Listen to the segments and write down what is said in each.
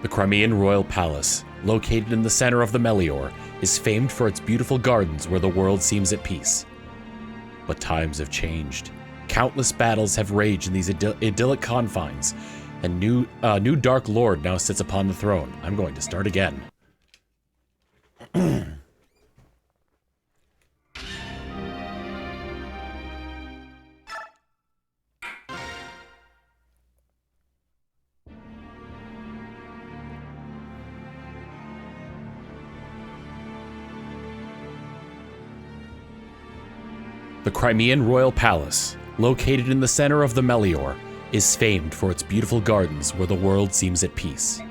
The Crimean Royal Palace, located in the center of the Melior, is famed for its beautiful gardens where the world seems at peace. But times have changed. Countless battles have raged in these idyllic confines, and a new Dark Lord now sits upon the throne. I'm going to start again. The Crimean Royal Palace, located in the center of the Melior, is famed for its beautiful gardens where the world seems at peace.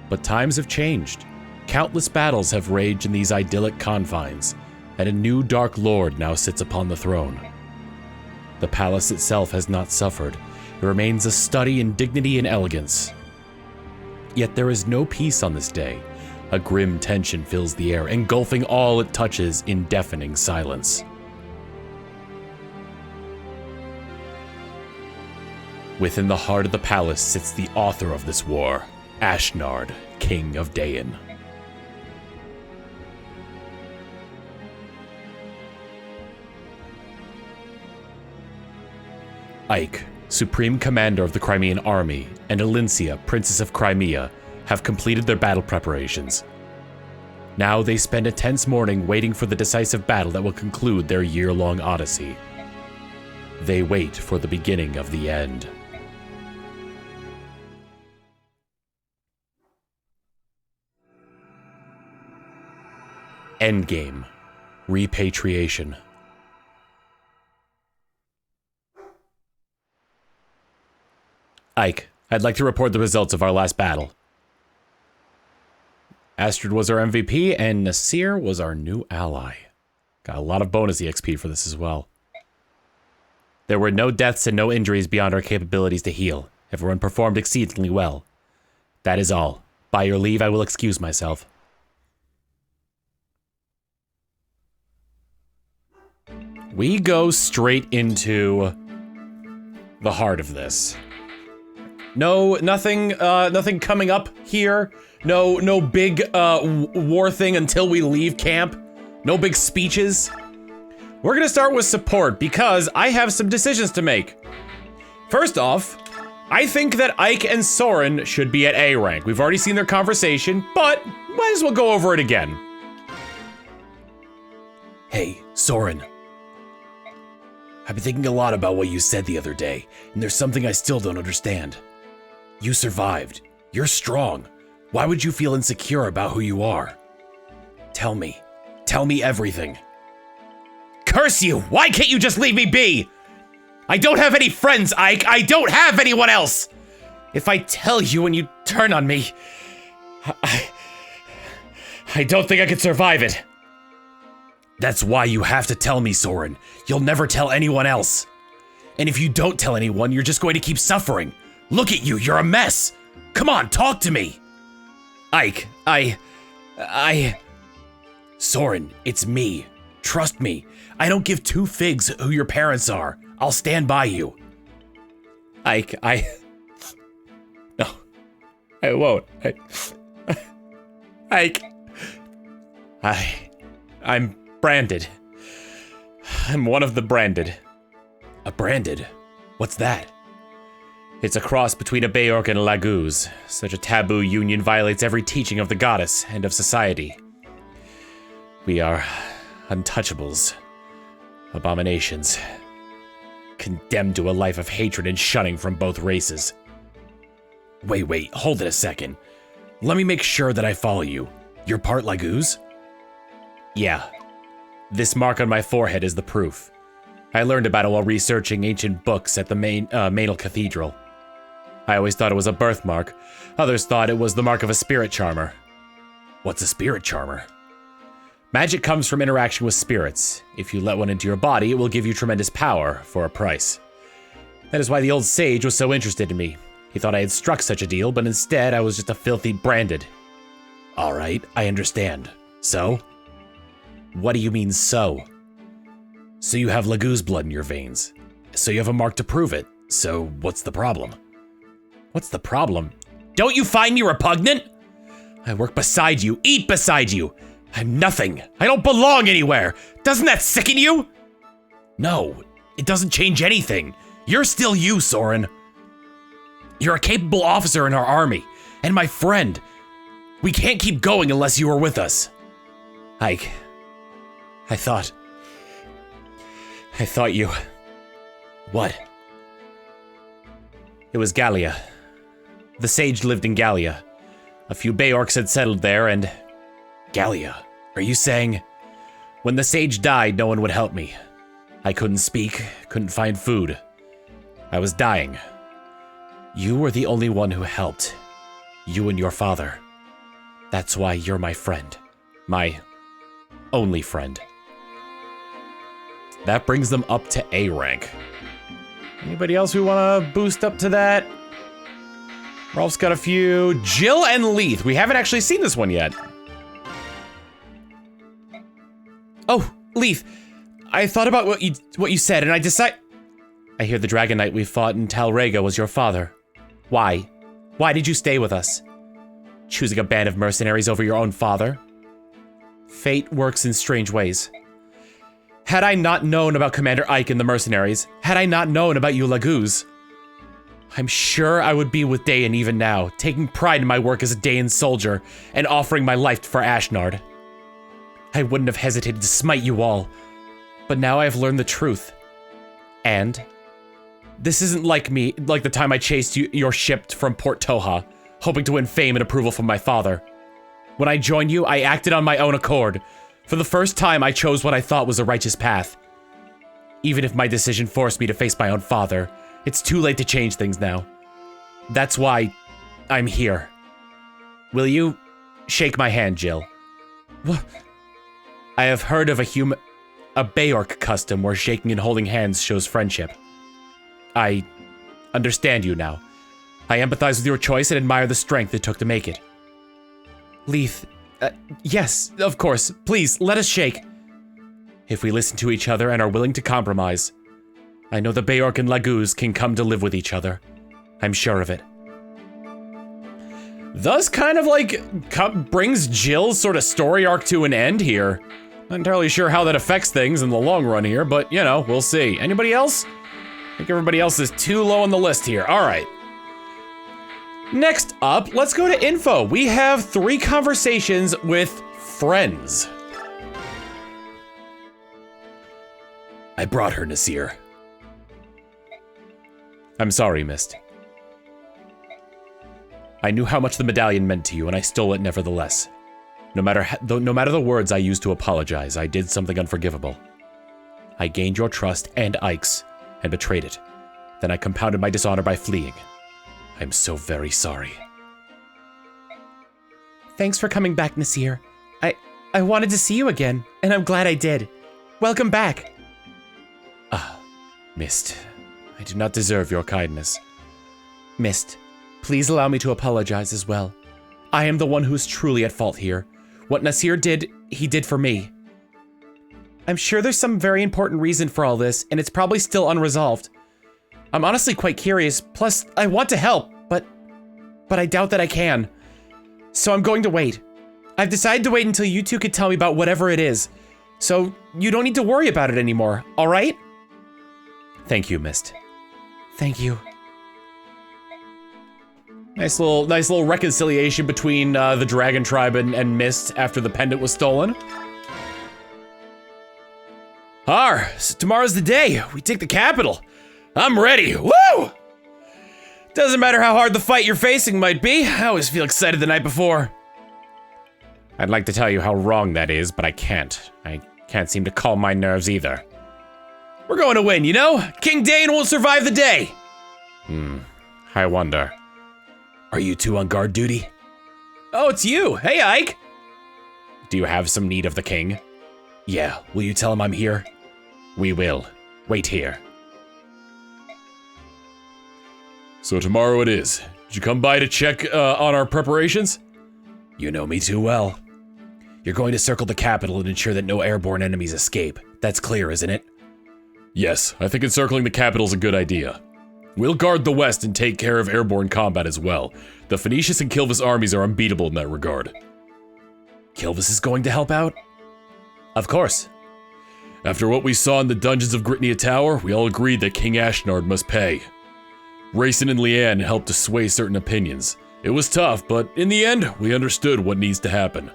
But times have changed. Countless battles have raged in these idyllic confines, and a new Dark Lord now sits upon the throne. The palace itself has not suffered. It remains a study in dignity and elegance. Yet there is no peace on this day. A grim tension fills the air, engulfing all it touches in deafening silence. Within the heart of the palace sits the author of this war, Ashnard, King of Daein. Ike, Supreme Commander of the Crimean Army, and Alincia, Princess of Crimea, have completed their battle preparations. Now they spend a tense morning waiting for the decisive battle that will conclude their year-long odyssey. They wait for the beginning of the end. Endgame. Repatriation. Ike, I'd like to report the results of our last battle. Astrid was our MVP, and Nasir was our new ally. Got a lot of bonus EXP for this as well. There were no deaths and no injuries beyond our capabilities to heal. Everyone performed exceedingly well. That is all. By your leave, I will excuse myself. We go straight into the heart of this. Nothing coming up here. No big war thing until we leave camp. No big speeches. We're gonna start with support because I have some decisions to make. First off, I think that Ike and Soren should be at A rank. We've already seen their conversation, but might as well go over it again. Hey, Soren. I've been thinking a lot about what you said the other day, and there's something I still don't understand. You survived. You're strong. Why would you feel insecure about who you are? Tell me. Tell me everything. Curse you! Why can't you just leave me be? I don't have any friends, Ike. I don't have anyone else. If I tell you and you turn on me, I don't think I could survive it. That's why you have to tell me, Soren. You'll never tell anyone else. And if you don't tell anyone, you're just going to keep suffering. Look at you, you're a mess. Come on, talk to me. Ike, Soren, it's me. Trust me. I don't give two figs who your parents are. I'll stand by you. Ike, no, I won't. Ike, I'm branded. I'm one of the branded. A branded? What's that? It's a cross between a Beorc and a Laguz. Such a taboo union violates every teaching of the goddess and of society. We are untouchables. Abominations. Condemned to a life of hatred and shunning from both races. Wait, hold it a second. Let me make sure that I follow you. You're part Laguz? Yeah. This mark on my forehead is the proof. I learned about it while researching ancient books at the Maenal Cathedral. I always thought it was a birthmark. Others thought it was the mark of a spirit charmer. What's a spirit charmer? Magic comes from interaction with spirits. If you let one into your body, it will give you tremendous power for a price. That is why the old sage was so interested in me. He thought I had struck such a deal, but instead I was just a filthy branded. All right, I understand. So? What do you mean, so? So you have Laguz blood in your veins. So you have a mark to prove it. So what's the problem? What's the problem? Don't you find me repugnant? I work beside you, eat beside you. I'm nothing. I don't belong anywhere. Doesn't that sicken you? No, it doesn't change anything. You're still you, Soren. You're a capable officer in our army, and my friend. We can't keep going unless you are with us. Ike, I thought you... What? It was Gallia. The sage lived in Gallia. A few Bay Orcs had settled there, and... Gallia, are you saying... When the sage died, no one would help me. I couldn't speak, couldn't find food. I was dying. You were the only one who helped. You and your father. That's why you're my friend. My only friend. That brings them up to A rank. Anybody else who want to boost up to that? Rolf's got a few. Jill and Leith. We haven't actually seen this one yet. Oh, Leith. I thought about what you said, and I decided... I hear the Dragon Knight we fought in Talrega was your father. Why? Why did you stay with us? Choosing a band of mercenaries over your own father? Fate works in strange ways. Had I not known about Commander Ike and the mercenaries, had I not known about you Laguz, I'm sure I would be with Daein even now, taking pride in my work as a Daein soldier and offering my life for Ashnard. I wouldn't have hesitated to smite you all, but now I have learned the truth. And this isn't like me, like the time I chased your ship from Port Toha, hoping to win fame and approval from my father. When I joined you, I acted on my own accord. For the first time, I chose what I thought was a righteous path. Even if my decision forced me to face my own father, it's too late to change things now. That's why I'm here. Will you shake my hand, Jill? What? I have heard of a Bayork custom where shaking and holding hands shows friendship. I understand you now. I empathize with your choice and admire the strength it took to make it. Leith, yes, of course. Please, let us shake. If we listen to each other and are willing to compromise, I know the Bayork and Laguz can come to live with each other. I'm sure of it. Thus kind of like brings Jill's sort of story arc to an end here. Not entirely sure how that affects things in the long run here, but you know, we'll see. Anybody else? I think everybody else is too low on the list here. All right. Next up, let's go to info. We have 3 conversations with friends. I brought her, Nasir. I'm sorry, Mist. I knew how much the medallion meant to you, and I stole it nevertheless. No matter the words I used to apologize, I did something unforgivable. I gained your trust and Ike's, and betrayed it. Then I compounded my dishonor by fleeing. I'm so very sorry. Thanks for coming back, Nasir. I wanted to see you again, and I'm glad I did. Welcome back. Mist. I do not deserve your kindness. Mist, please allow me to apologize as well. I am the one who's truly at fault here. What Nasir did, he did for me. I'm sure there's some very important reason for all this, and it's probably still unresolved. I'm honestly quite curious, plus I want to help, but I doubt that I can. So I'm going to wait. I've decided to wait until you two could tell me about whatever it is. So you don't need to worry about it anymore, all right? Thank you, Mist. Thank you. Nice little reconciliation between the Dragon Tribe and Mist after the pendant was stolen. So tomorrow's the day. We take the capital. I'm ready. Woo! Doesn't matter how hard the fight you're facing might be. I always feel excited the night before. I'd like to tell you how wrong that is, but I can't. I can't seem to calm my nerves either. We're going to win, you know? King Daein won't survive the day. I wonder. Are you two on guard duty? Oh, it's you. Hey, Ike. Do you have some need of the king? Yeah, will you tell him I'm here? We will. Wait here. So tomorrow it is. Did you come by to check on our preparations? You know me too well. You're going to circle the capital and ensure that no airborne enemies escape. That's clear, isn't it? Yes, I think encircling the capital's a good idea. We'll guard the west and take care of airborne combat as well. The Phoenicius and Kilvis armies are unbeatable in that regard. Kilvis is going to help out? Of course. After what we saw in the dungeons of Gritnia Tower, we all agreed that King Ashnard must pay. Rayson and Leanne helped to sway certain opinions. It was tough, but in the end, we understood what needs to happen.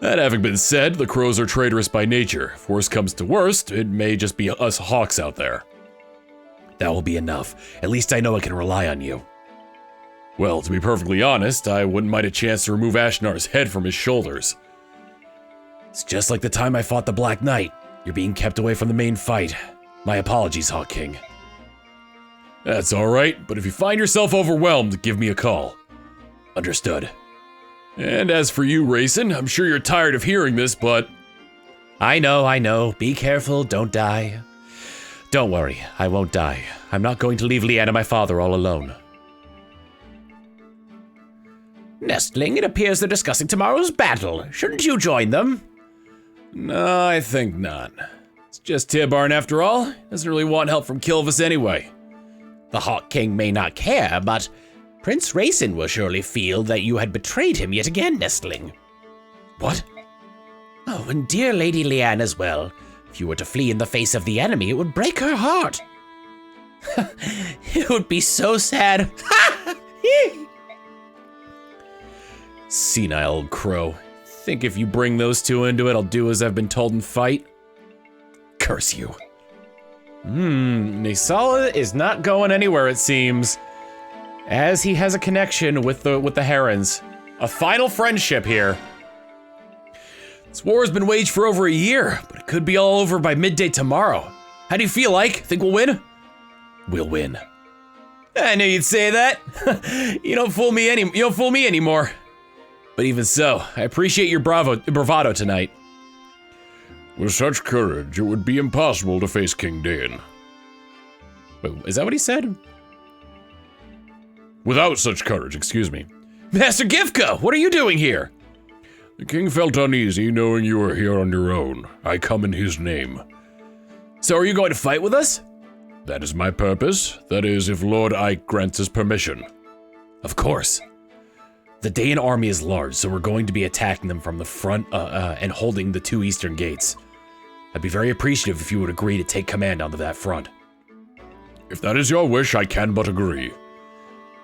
That having been said, the crows are traitorous by nature. If worst comes to worst, it may just be us hawks out there. That will be enough. At least I know I can rely on you. Well, to be perfectly honest, I wouldn't mind a chance to remove Ashnar's head from his shoulders. It's just like the time I fought the Black Knight. You're being kept away from the main fight. My apologies, Hawk King. That's alright, but if you find yourself overwhelmed, give me a call. Understood. And as for you, Rayson, I'm sure you're tired of hearing this, but... I know. Be careful, don't die. Don't worry, I won't die. I'm not going to leave Leanne and my father all alone. Nestling, it appears they're discussing tomorrow's battle. Shouldn't you join them? No, I think not. It's just Tibarn after all. Doesn't really want help from Kilvis anyway. The Hawk King may not care, but Prince Rayson will surely feel that you had betrayed him yet again, Nestling. What? Oh, and dear Lady Leanne as well. If you were to flee in the face of the enemy, it would break her heart. It would be so sad. Senile old crow. Think if you bring those two into it, I'll do as I've been told and fight? Curse you. Naesala is not going anywhere, it seems. As he has a connection with the Herons. A final friendship here. This war has been waged for over a year, but it could be all over by midday tomorrow. How do you feel, Ike? Think we'll win? We'll win. I knew you'd say that. You don't fool me anymore. But even so, I appreciate your bravado tonight. With such courage, it would be impossible to face King Daein. Wait, is that what he said? Without such courage, excuse me. Master Giffca, what are you doing here? The king felt uneasy knowing you were here on your own. I come in his name. So are you going to fight with us? That is my purpose. That is, if Lord Ike grants us permission. Of course. The Daein army is large, so we're going to be attacking them from the front and holding the two eastern gates. I'd be very appreciative if you would agree to take command onto that front. If that is your wish, I can but agree.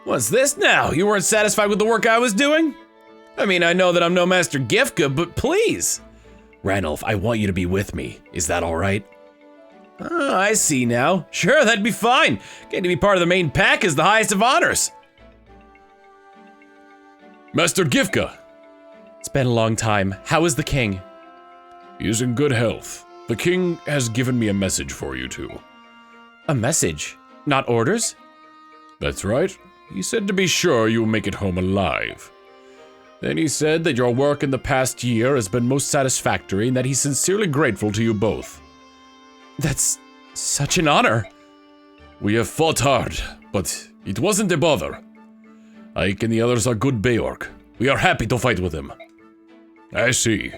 What's this now? You weren't satisfied with the work I was doing? I mean, I know that I'm no Master Giffca, but please. Ranulph, I want you to be with me. Is that all right? Oh, I see now. Sure, that'd be fine. Getting to be part of the main pack is the highest of honors. Master Giffca! It's been a long time. How is the king? He is in good health. The king has given me a message for you two. A message? Not orders? That's right. He said to be sure you will make it home alive. Then he said that your work in the past year has been most satisfactory and that he's sincerely grateful to you both. That's such an honor. We have fought hard, but it wasn't a bother. Ike and the others are good Beork. We are happy to fight with him. I see.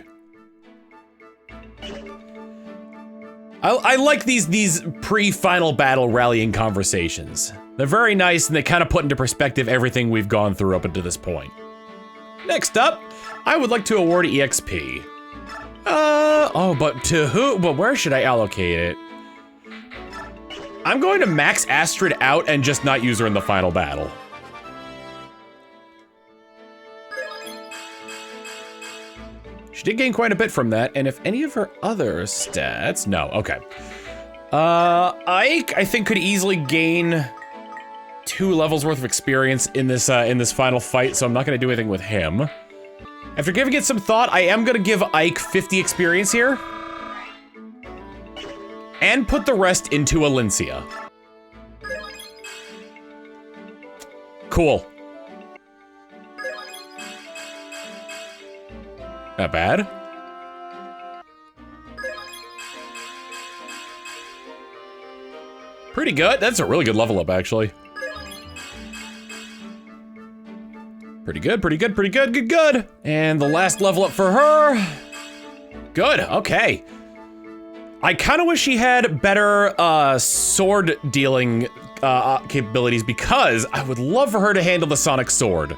I like these pre-final battle rallying conversations. They're very nice and they kind of put into perspective everything we've gone through up until this point. Next up, I would like to award EXP. But to who? But where should I allocate it? I'm going to max Astrid out and just not use her in the final battle. She did gain quite a bit from that, and if any of her other stats, no, okay. Ike, I think, could easily gain 2 levels worth of experience in this final fight, so I'm not gonna do anything with him. After giving it some thought, I am gonna give Ike 50 experience here. And put the rest into Alencia. Cool. Not bad. Pretty good. That's a really good level up, actually. Pretty good, pretty good, pretty good, good, good. And the last level up for her. Good, okay. I kind of wish she had better sword dealing capabilities because I would love for her to handle the Sonic Sword.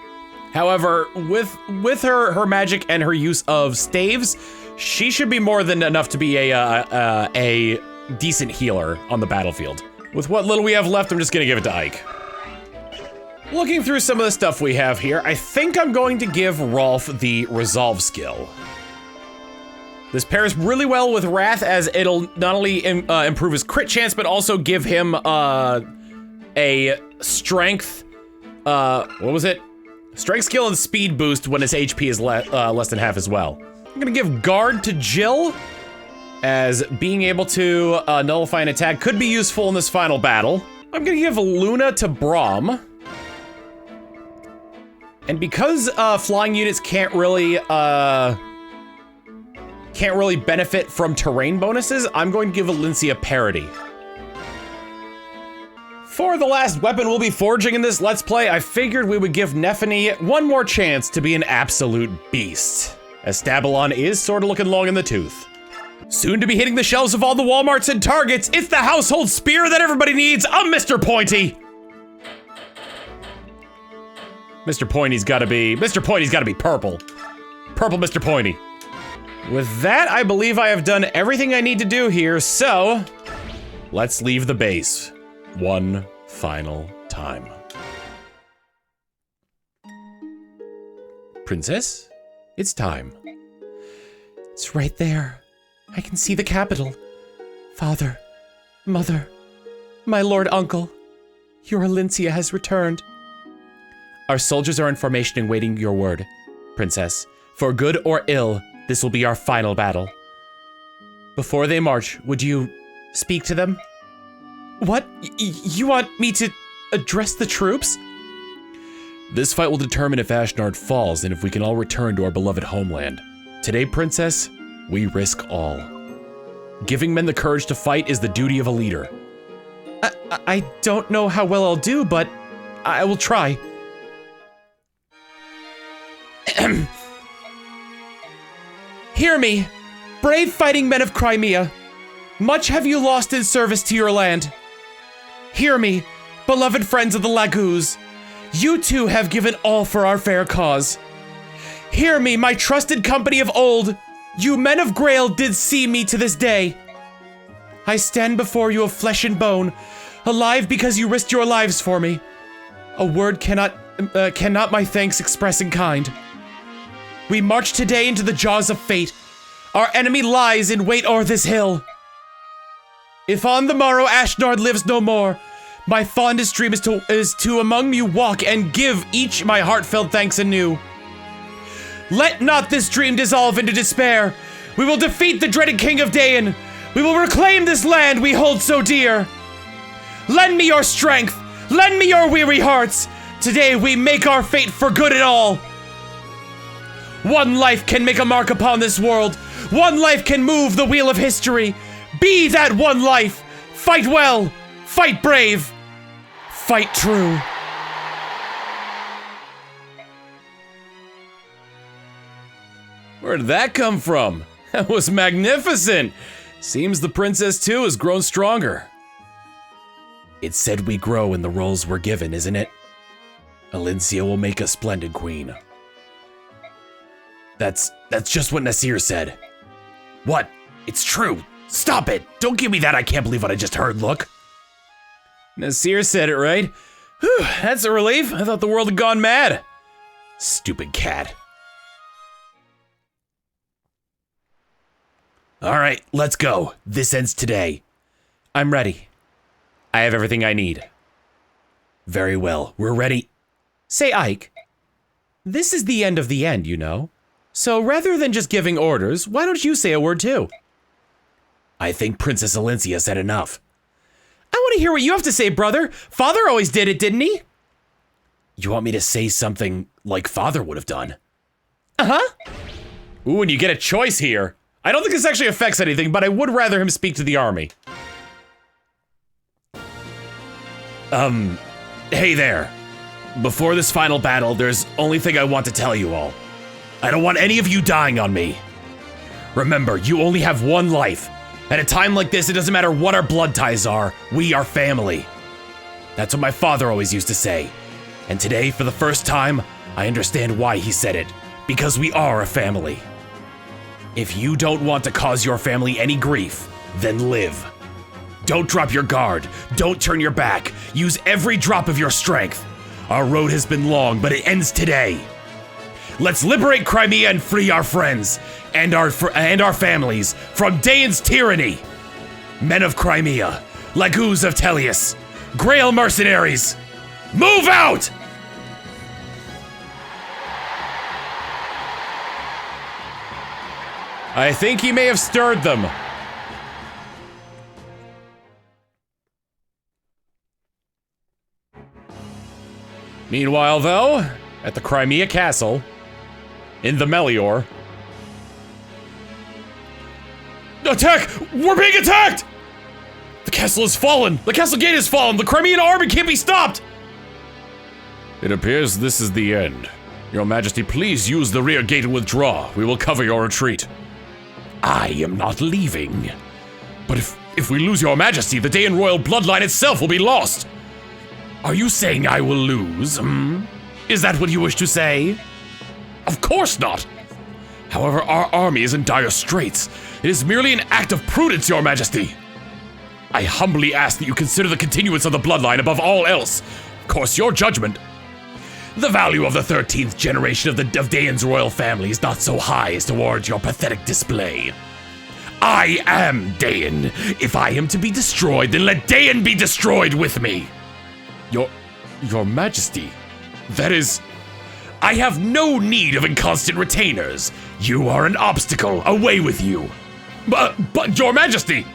However, with her magic and her use of staves, she should be more than enough to be a decent healer on the battlefield. With what little we have left, I'm just gonna give it to Ike. Looking through some of the stuff we have here, I think I'm going to give Rolf the Resolve skill. This pairs really well with Wrath, as it'll not only improve his crit chance, but also give him a strength, what was it? Strength skill and speed boost when his HP is less than half as well. I'm gonna give Guard to Jill, as being able to nullify an attack could be useful in this final battle. I'm gonna give Luna to Braum. And because flying units can't really benefit from terrain bonuses, I'm going to give Valencia parity. For the last weapon we'll be forging in this Let's Play, I figured we would give Nephany one more chance to be an absolute beast, as Stabalon is sort of looking long in the tooth. Soon to be hitting the shelves of all the Walmarts and Targets, it's the household spear that everybody needs. I'm Mr. Pointy. Mr. Pointy's gotta be purple. Purple Mr. Pointy. With that, I believe I have done everything I need to do here, so let's leave the base one final time. Princess, it's time. It's right there. I can see the capital. Father, Mother, my Lord Uncle, your Valencia has returned. Our soldiers are in formation and waiting your word, Princess. For good or ill, this will be our final battle. Before they march, would you speak to them? What? You want me to address the troops? This fight will determine if Ashnard falls and if we can all return to our beloved homeland. Today, Princess, we risk all. Giving men the courage to fight is the duty of a leader. I don't know how well I'll do, but I will try. Hear me, brave fighting men of Crimea. Much have you lost in service to your land. Hear me, beloved friends of the Laguz. You too have given all for our fair cause. Hear me, my trusted company of old. You men of Grail did see me to this day. I stand before you of flesh and bone, alive because you risked your lives for me. A word cannot my thanks express in kind. We march today into the jaws of fate. Our enemy lies in wait o'er this hill. If on the morrow Ashnard lives no more, my fondest dream is to among you walk and give each my heartfelt thanks anew. Let not this dream dissolve into despair. We will defeat the dreaded King of Daein. We will reclaim this land we hold so dear. Lend me your strength. Lend me your weary hearts. Today we make our fate for good and all. One life can make a mark upon this world. One life can move the wheel of history. Be that one life. Fight well. Fight brave. Fight true. Where did that come from? That was magnificent. Seems the princess too has grown stronger. It's said we grow in the roles we're given, isn't it? Valencia will make a splendid queen. That's just what Nasir said. What? It's true. Stop it. Don't give me that I can't believe what I just heard look. Nasir said it right. Whew, that's a relief. I thought the world had gone mad. Stupid cat. All right, let's go. This ends today. I'm ready. I have everything I need. Very well, we're ready. Say, Ike, this is the end of the end, you know. So rather than just giving orders, why don't you say a word too? I think Princess Valencia said enough. I want to hear what you have to say, brother. Father always did it, didn't he? You want me to say something like Father would have done? Uh-huh. Ooh, and you get a choice here. I don't think this actually affects anything, but I would rather him speak to the army. Hey there. Before this final battle, there's only thing I want to tell you all. I don't want any of you dying on me. Remember, you only have one life. At a time like this, it doesn't matter what our blood ties are. We are family. That's what my father always used to say. And today, for the first time, I understand why he said it. Because we are a family. If you don't want to cause your family any grief, then live. Don't drop your guard. Don't turn your back. Use every drop of your strength. Our road has been long, but it ends today. Let's liberate Crimea and free our friends and our families from Daein's tyranny. Men of Crimea, Lagoos of Tellius, Grail mercenaries, move out! I think he may have stirred them. Meanwhile, though, at the Crimea Castle, in the Melior. Attack! We're being attacked! The castle has fallen! The castle gate has fallen! The Crimean Army can't be stopped! It appears this is the end. Your Majesty, please use the rear gate and withdraw. We will cover your retreat. I am not leaving. But if we lose your Majesty, the Daein royal bloodline itself will be lost! Are you saying I will lose, Is that what you wish to say? Of course not! However, our army is in dire straits. It is merely an act of prudence, your Majesty. I humbly ask that you consider the continuance of the bloodline above all else. Of course, your judgment. The value of the 13th generation of Daein's royal family is not so high as towards your pathetic display. I am Daein. If I am to be destroyed, then let Daein be destroyed with me. Your Majesty, that is... I have no need of inconstant retainers. You are an obstacle. Away with you. But your Majesty!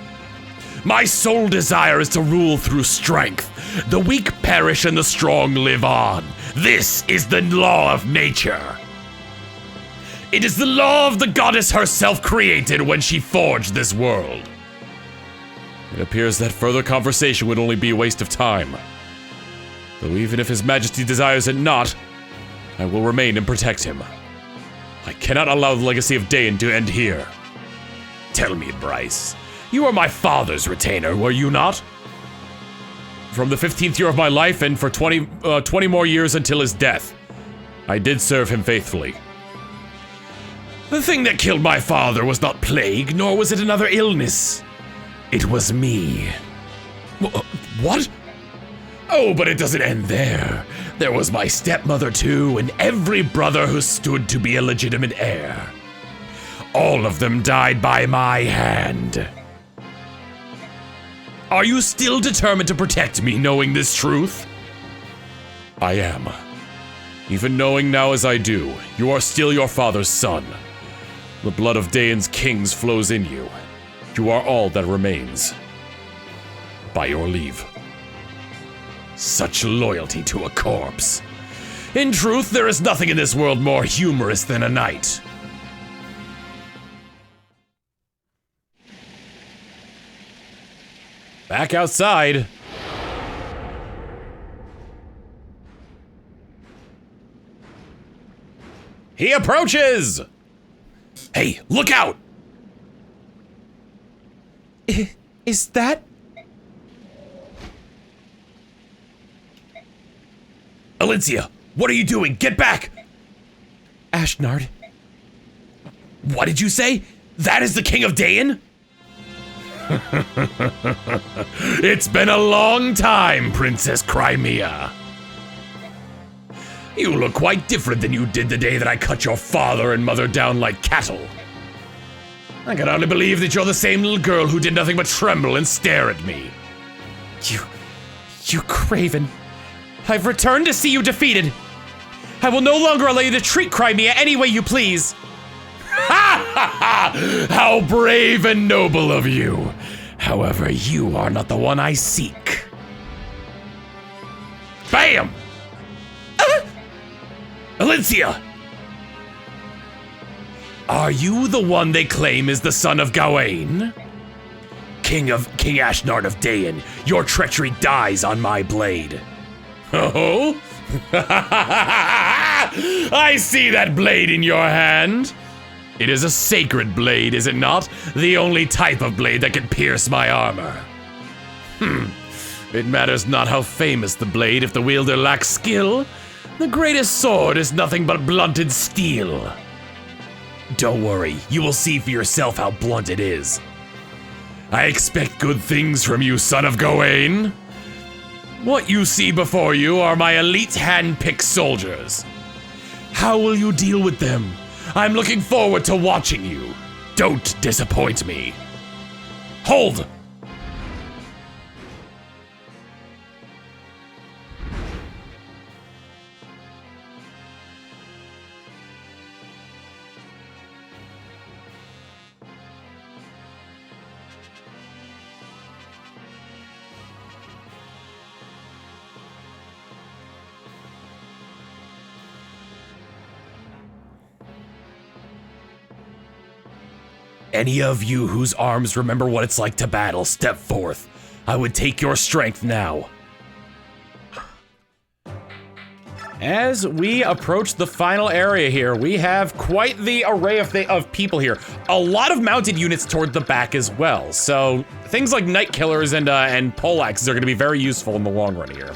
My sole desire is to rule through strength. The weak perish and the strong live on. This is the law of nature. It is the law of the goddess herself created when she forged this world. It appears that further conversation would only be a waste of time. Though even if His Majesty desires it not, I will remain and protect him. I cannot allow the legacy of Daein to end here. Tell me, Bryce, you were my father's retainer, were you not? From the 15th year of my life and for 20 more years until his death, I did serve him faithfully. The thing that killed my father was not plague, nor was it another illness. It was me. What? Oh, but it doesn't end there. There was my stepmother too, and every brother who stood to be a legitimate heir. All of them died by my hand. Are you still determined to protect me, knowing this truth? I am. Even knowing now as I do, you are still your father's son. The blood of Daein's kings flows in you. You are all that remains. By your leave. Such loyalty to a corpse. In truth, there is nothing in this world more humorous than a knight. Back outside. He approaches! Hey, look out! Is that? Alencia, what are you doing? Get back! Ashnard. What did you say? That is the King of Daein? It's been a long time, Princess Crimea. You look quite different than you did the day that I cut your father and mother down like cattle. I can only believe that you're the same little girl who did nothing but tremble and stare at me. You craven. I've returned to see you defeated. I will no longer allow you to treat Crimea any way you please. Ha ha ha! How brave and noble of you. However, you are not the one I seek. Bam! Alencia! Are you the one they claim is the son of Gawain? King Ashnard of Daein, your treachery dies on my blade. Oh? I see that blade in your hand. It is a sacred blade, is it not? The only type of blade that can pierce my armor. It matters not how famous the blade if the wielder lacks skill. The greatest sword is nothing but blunted steel. Don't worry, you will see for yourself how blunt it is. I expect good things from you, son of Gawain. What you see before you are my elite hand-picked soldiers. How will you deal with them? I'm looking forward to watching you. Don't disappoint me. Hold! Any of you whose arms remember what it's like to battle, step forth. I would take your strength now. As we approach the final area here, we have quite the array of people here. A lot of mounted units toward the back as well. So things like Night Killers and poleaxes are going to be very useful in the long run here.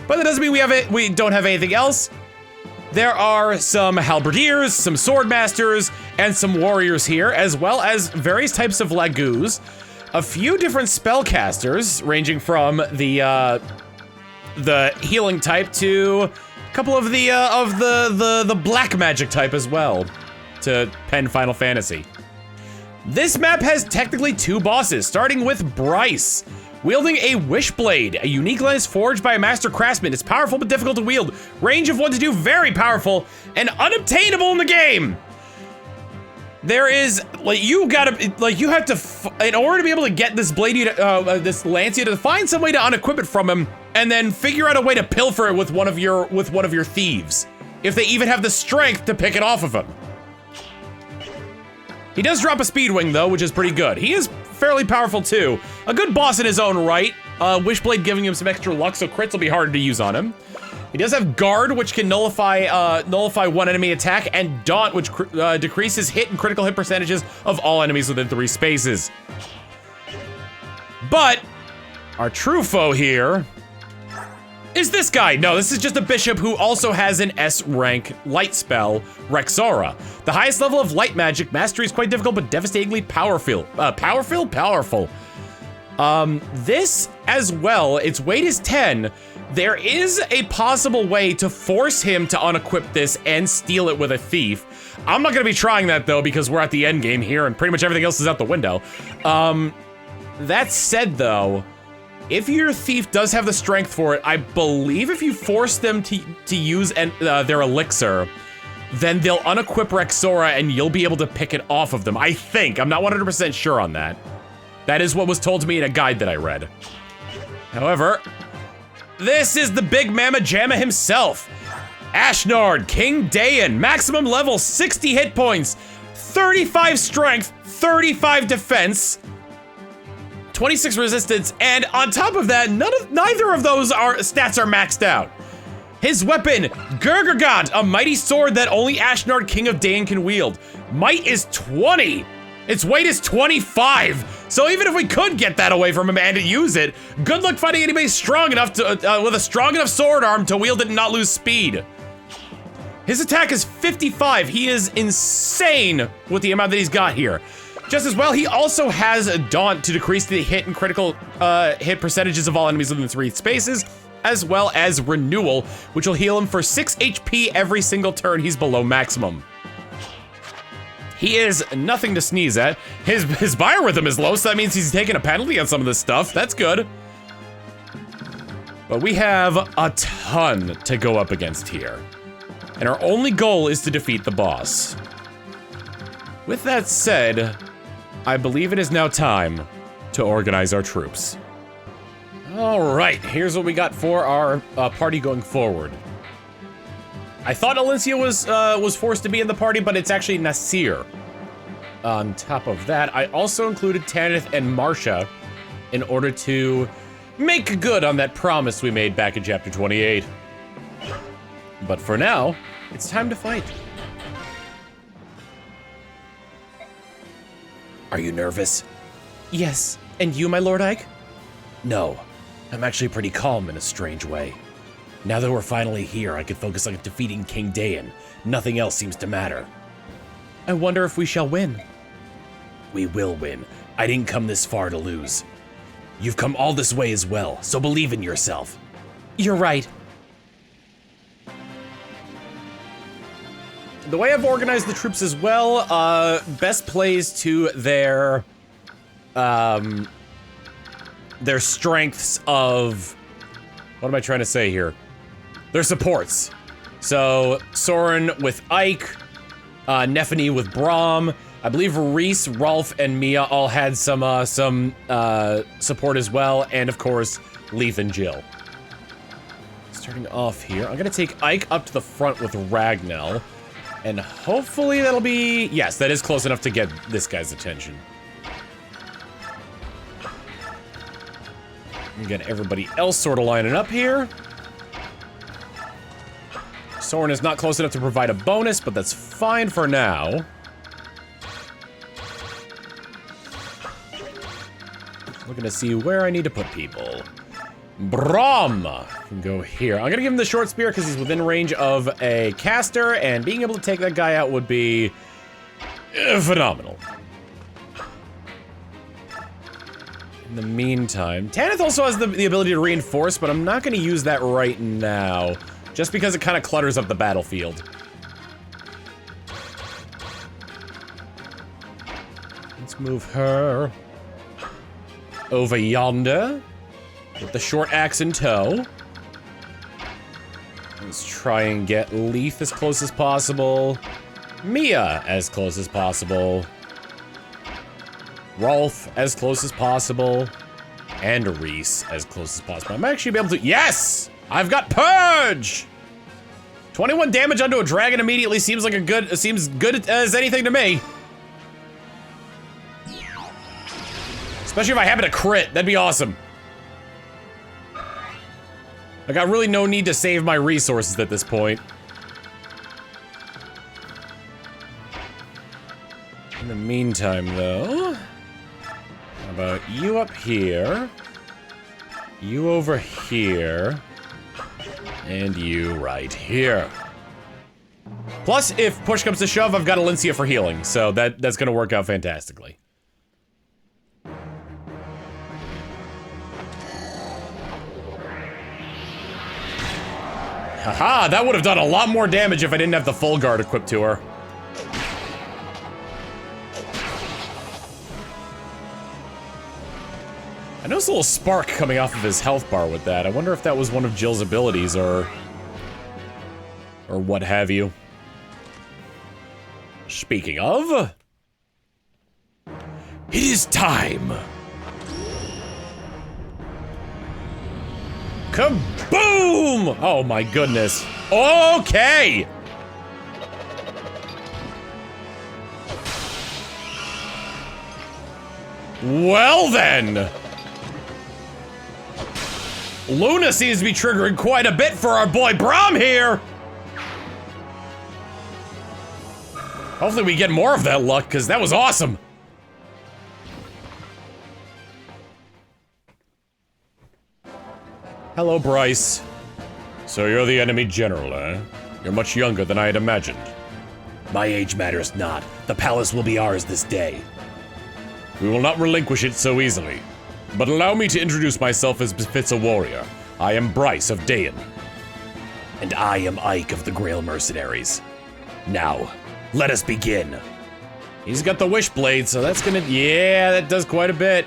But that doesn't mean we don't have anything else. There are some halberdiers, some swordmasters, and some warriors here, as well as various types of lagoos. A few different spellcasters, ranging from the healing type to a couple of the black magic type as well, to pen Final Fantasy. This map has technically 2 bosses, starting with Bryce. Wielding a Wishblade, a unique lens forged by a master craftsman. It's powerful but difficult to wield. Range of 1 to 2, very powerful, and unobtainable in the game. There is, you have to, in order to be able to get this blade, this lance, you have to find some way to unequip it from him, and then figure out a way to pilfer it with one of your thieves. If they even have the strength to pick it off of him. He does drop a speed wing though, which is pretty good. He is fairly powerful too. A good boss in his own right. Wishblade giving him some extra luck, so crits will be harder to use on him. He does have Guard, which can nullify one enemy attack, and Daunt, which decreases hit and critical hit percentages of all enemies within 3 spaces. But our true foe here is this guy. No, this is just a bishop who also has an S rank light spell, Rexora. The highest level of light magic. Mastery is quite difficult, but devastatingly powerful. Powerful. This as well, its weight is 10. There is a possible way to force him to unequip this and steal it with a thief. I'm not gonna be trying that though, because we're at the end game here and pretty much everything else is out the window. That said though, if your thief does have the strength for it, I believe if you force them to use their elixir, then they'll unequip Rexora and you'll be able to pick it off of them. I think. I'm not 100% sure on that. That is what was told to me in a guide that I read. However, this is the big mamma jamma himself. Ashnard, King Daein, maximum level, 60 hit points, 35 strength, 35 defense, 26 resistance, and on top of that, neither of those stats are maxed out. His weapon, Gurgurgant, a mighty sword that only Ashnard, King of Daein, can wield. Might is 20. Its weight is 25. So even if we could get that away from him and use it, good luck finding anybody strong enough to, with a strong enough sword arm to wield it and not lose speed. His attack is 55. He is insane with the amount that he's got here. Just as well, he also has a Daunt to decrease the hit and critical hit percentages of all enemies within 3 spaces, as well as Renewal, which will heal him for 6 HP every single turn he's below maximum. He is nothing to sneeze at. His biorhythm is low, so that means he's taking a penalty on some of this stuff. That's good. But we have a ton to go up against here. And our only goal is to defeat the boss. With that said, I believe it is now time to organize our troops. All right, here's what we got for our party going forward. I thought Alencia was forced to be in the party, but it's actually Nasir. On top of that, I also included Tanith and Marcia in order to make good on that promise we made back in chapter 28. But for now, it's time to fight. Are you nervous? Yes. And you, my Lord Ike? No. I'm actually pretty calm in a strange way. Now that we're finally here, I can focus on defeating King Daein. Nothing else seems to matter. I wonder if we shall win. We will win. I didn't come this far to lose. You've come all this way as well, so believe in yourself. You're right. The way I've organized the troops as well, best plays to their strengths of, what am I trying to say here? Their supports. So, Soren with Ike, Nephany with Braum, I believe Reese, Rolf, and Mia all had some support as well, and of course, Leith and Jill. Starting off here, I'm gonna take Ike up to the front with Ragnell, and hopefully that'll be, yes, that is close enough to get this guy's attention. We got everybody else sort of lining up here. Soren is not close enough to provide a bonus, but that's fine for now. Looking to see where I need to put people. Braum can go here. I'm gonna give him the short spear because he's within range of a caster, and being able to take that guy out would be phenomenal. In the meantime, Tanith also has the ability to reinforce, but I'm not gonna use that right now, just because it kind of clutters up the battlefield. Let's move her over yonder with the short axe in tow. Let's try and get Leith as close as possible, Mia as close as possible, Rolf as close as possible, and Reese as close as possible. I might actually be able to, yes! I've got Purge! 21 damage onto a dragon immediately seems like seems good as anything to me. Especially if I happen to crit, that'd be awesome. I got really no need to save my resources at this point. In the meantime, though, how about you up here, you over here, and you right here. Plus, if push comes to shove, I've got Alencia for healing, so that's gonna work out fantastically. Haha, that would have done a lot more damage if I didn't have the full guard equipped to her. I noticed a little spark coming off of his health bar with that. I wonder if that was one of Jill's abilities or what have you. Speaking of, it is time. Kaboom! Oh my goodness. Okay! Well then! Luna seems to be triggering quite a bit for our boy Braum here! Hopefully we get more of that luck, because that was awesome! Hello, Bryce. So you're the enemy general, eh? You're much younger than I had imagined. My age matters not. The palace will be ours this day. We will not relinquish it so easily. But allow me to introduce myself as befits a warrior. I am Bryce of Daein. And I am Ike of the Grail Mercenaries. Now, let us begin. He's got the Wish Blade, so that's gonna... Yeah, that does quite a bit.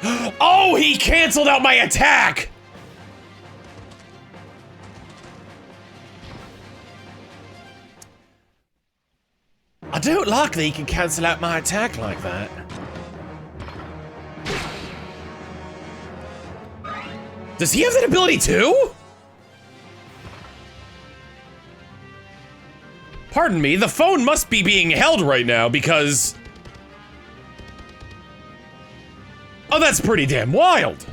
Oh, he canceled out my attack! I don't like that he can cancel out my attack like that. Does he have that ability too? Pardon me, the phone must be being held right now because... Oh, that's pretty damn wild.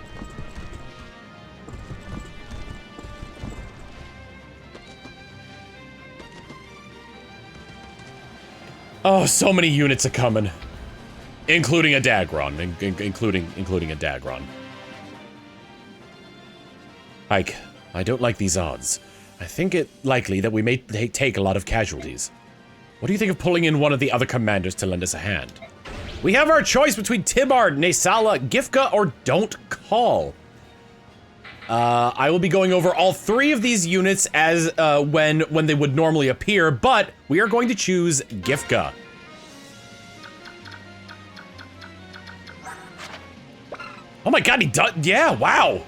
Oh, so many units are coming. Including a Dagron. Including a Dagron. Ike, I don't like these odds. I think it likely that we may take a lot of casualties. What do you think of pulling in one of the other commanders to lend us a hand? We have our choice between Tibarn, Naesala, Giffca, or Don't Call. I will be going over all 3 of these units as when they would normally appear, but we are going to choose Giffca. Oh my god, he does. Yeah, wow.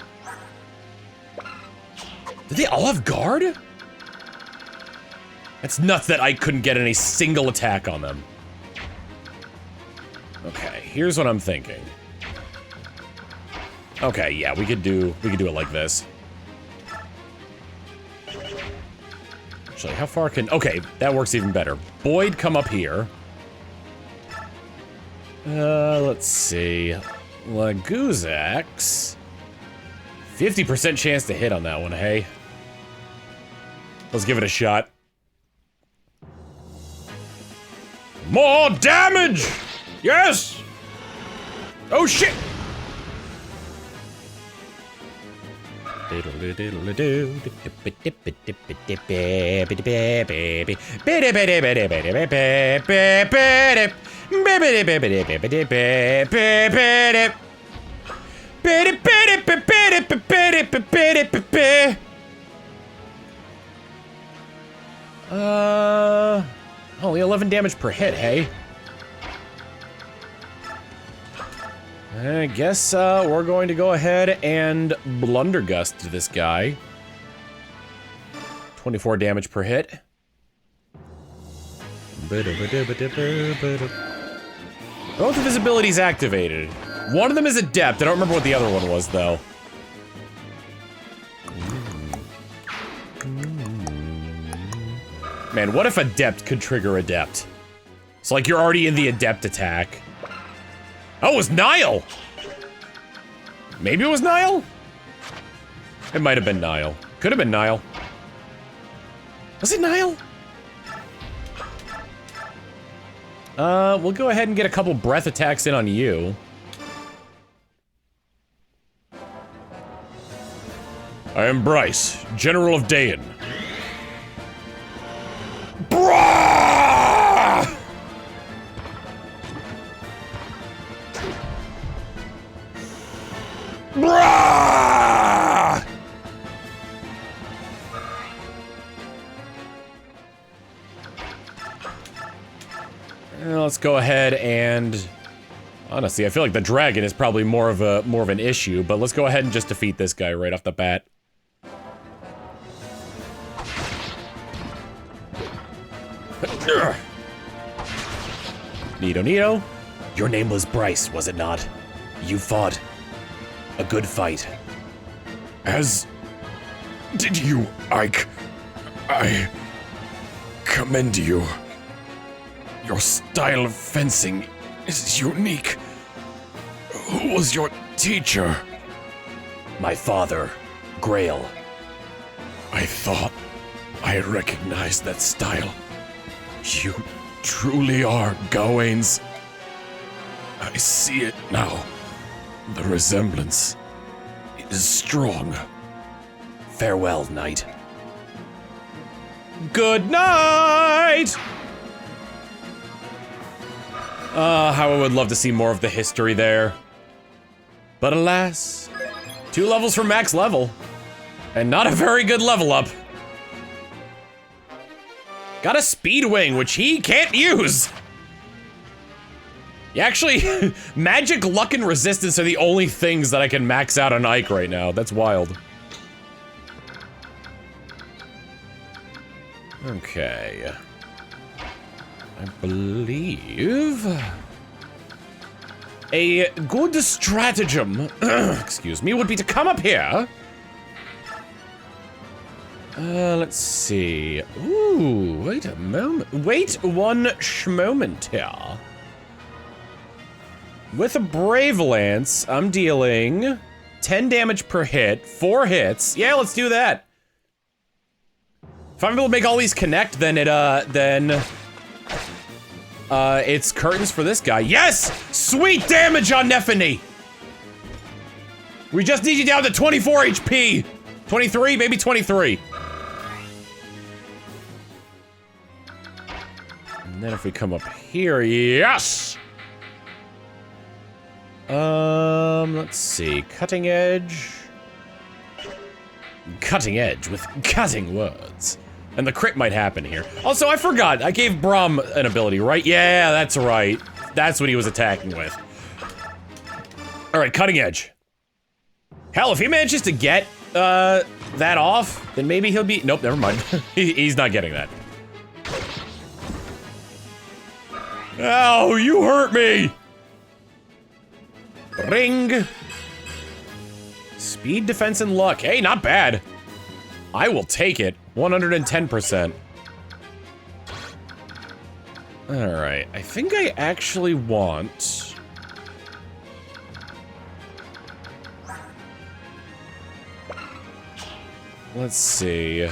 Did they all have guard? It's nuts that I couldn't get any single attack on them. Okay, here's what I'm thinking. Okay, yeah, we could do it like this. Actually, how far can... Okay, that works even better. Boyd, come up here. Let's see. Laguzak's 50% chance to hit on that one, hey? Let's give it a shot. More damage! Yes! Oh shit! Only 11 damage per hit, hey? I guess, we're going to go ahead and Blundergust this guy. 24 damage per hit. Both of his abilities activated. One of them is Adept. I don't remember what the other one was, though. Man, what if Adept could trigger Adept? It's like you're already in the Adept attack. Oh, it was Nile! Maybe it was Nile? It might have been Nile. Could have been Nile. Was it Nile? We'll go ahead and get a couple breath attacks in on you. I am Bryce, General of Daein. Brah! Brah! Let's go ahead and... Honestly, I feel like the dragon is probably more of an issue, but let's go ahead and just defeat this guy right off the bat. Nito. Your name was Bryce, was it not? You fought a good fight. As did you, Ike. I commend you. Your style of fencing is unique. Who was your teacher? My father, Grail. I thought I recognized that style. You truly are Gawain's. I see it now. The resemblance is strong. Farewell, knight. Good night! How I would love to see more of the history there. But alas, 2 levels from max level. And not a very good level up. Got a speed wing, which he can't use. Actually, magic, luck, and resistance are the only things that I can max out on Ike right now. That's wild. Okay. I believe a good stratagem, excuse me, would be to come up here. Let's see. Ooh, wait a moment. Wait one schmoment here. With a Brave Lance, I'm dealing 10 damage per hit, 4 hits. Yeah, let's do that. If I'm able to make all these connect, then it's curtains for this guy. Yes! Sweet damage on Nephany! We just need you down to 24 HP! 23, maybe 23. And then if we come up here, yes! Let's see, cutting edge. Cutting edge with cutting words. And the crit might happen here. Also, I forgot, I gave Braum an ability, right? Yeah, that's right. That's what he was attacking with. Alright, cutting edge. Hell, if he manages to get, that off, then maybe he'll be- nope, never mind. He's not getting that. Ow, you hurt me! Ring. Speed, defense, and luck. Hey, not bad. I will take it. 110%. Alright, I think I actually want... Let's see.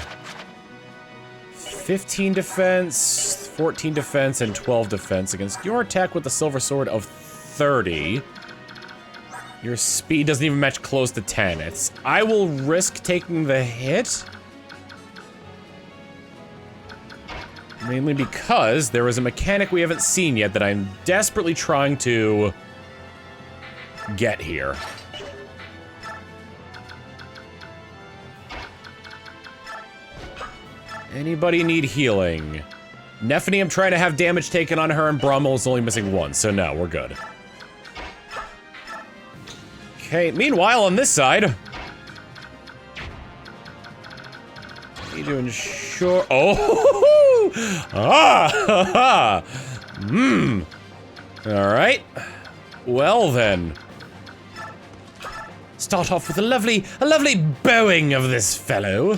15 defense, 14 defense, and 12 defense against your attack with the silver sword of 30. Your speed doesn't even match close to 10. I will risk taking the hit. Mainly because there is a mechanic we haven't seen yet that I'm desperately trying to get here. Anybody need healing? Nephany, I'm trying to have damage taken on her, and Brummel is only missing one, so no, we're good. Okay, meanwhile, on this side... You doing sure? Oh! Ah! Hmm. Alright. Well then. Start off with a lovely bowing of this fellow.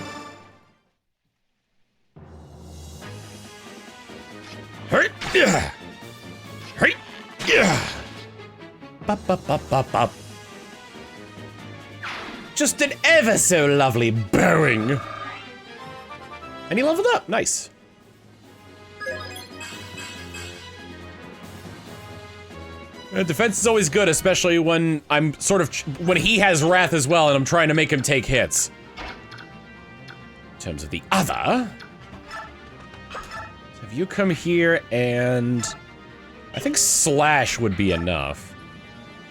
Hey! Hey! Bop, bop, bop, bop, bop. Just an ever so lovely bowing. And he leveled up, nice. Defense is always good, especially when I'm sort of, when he has wrath as well and I'm trying to make him take hits. In terms of the other. So if you come here and, I think slash would be enough.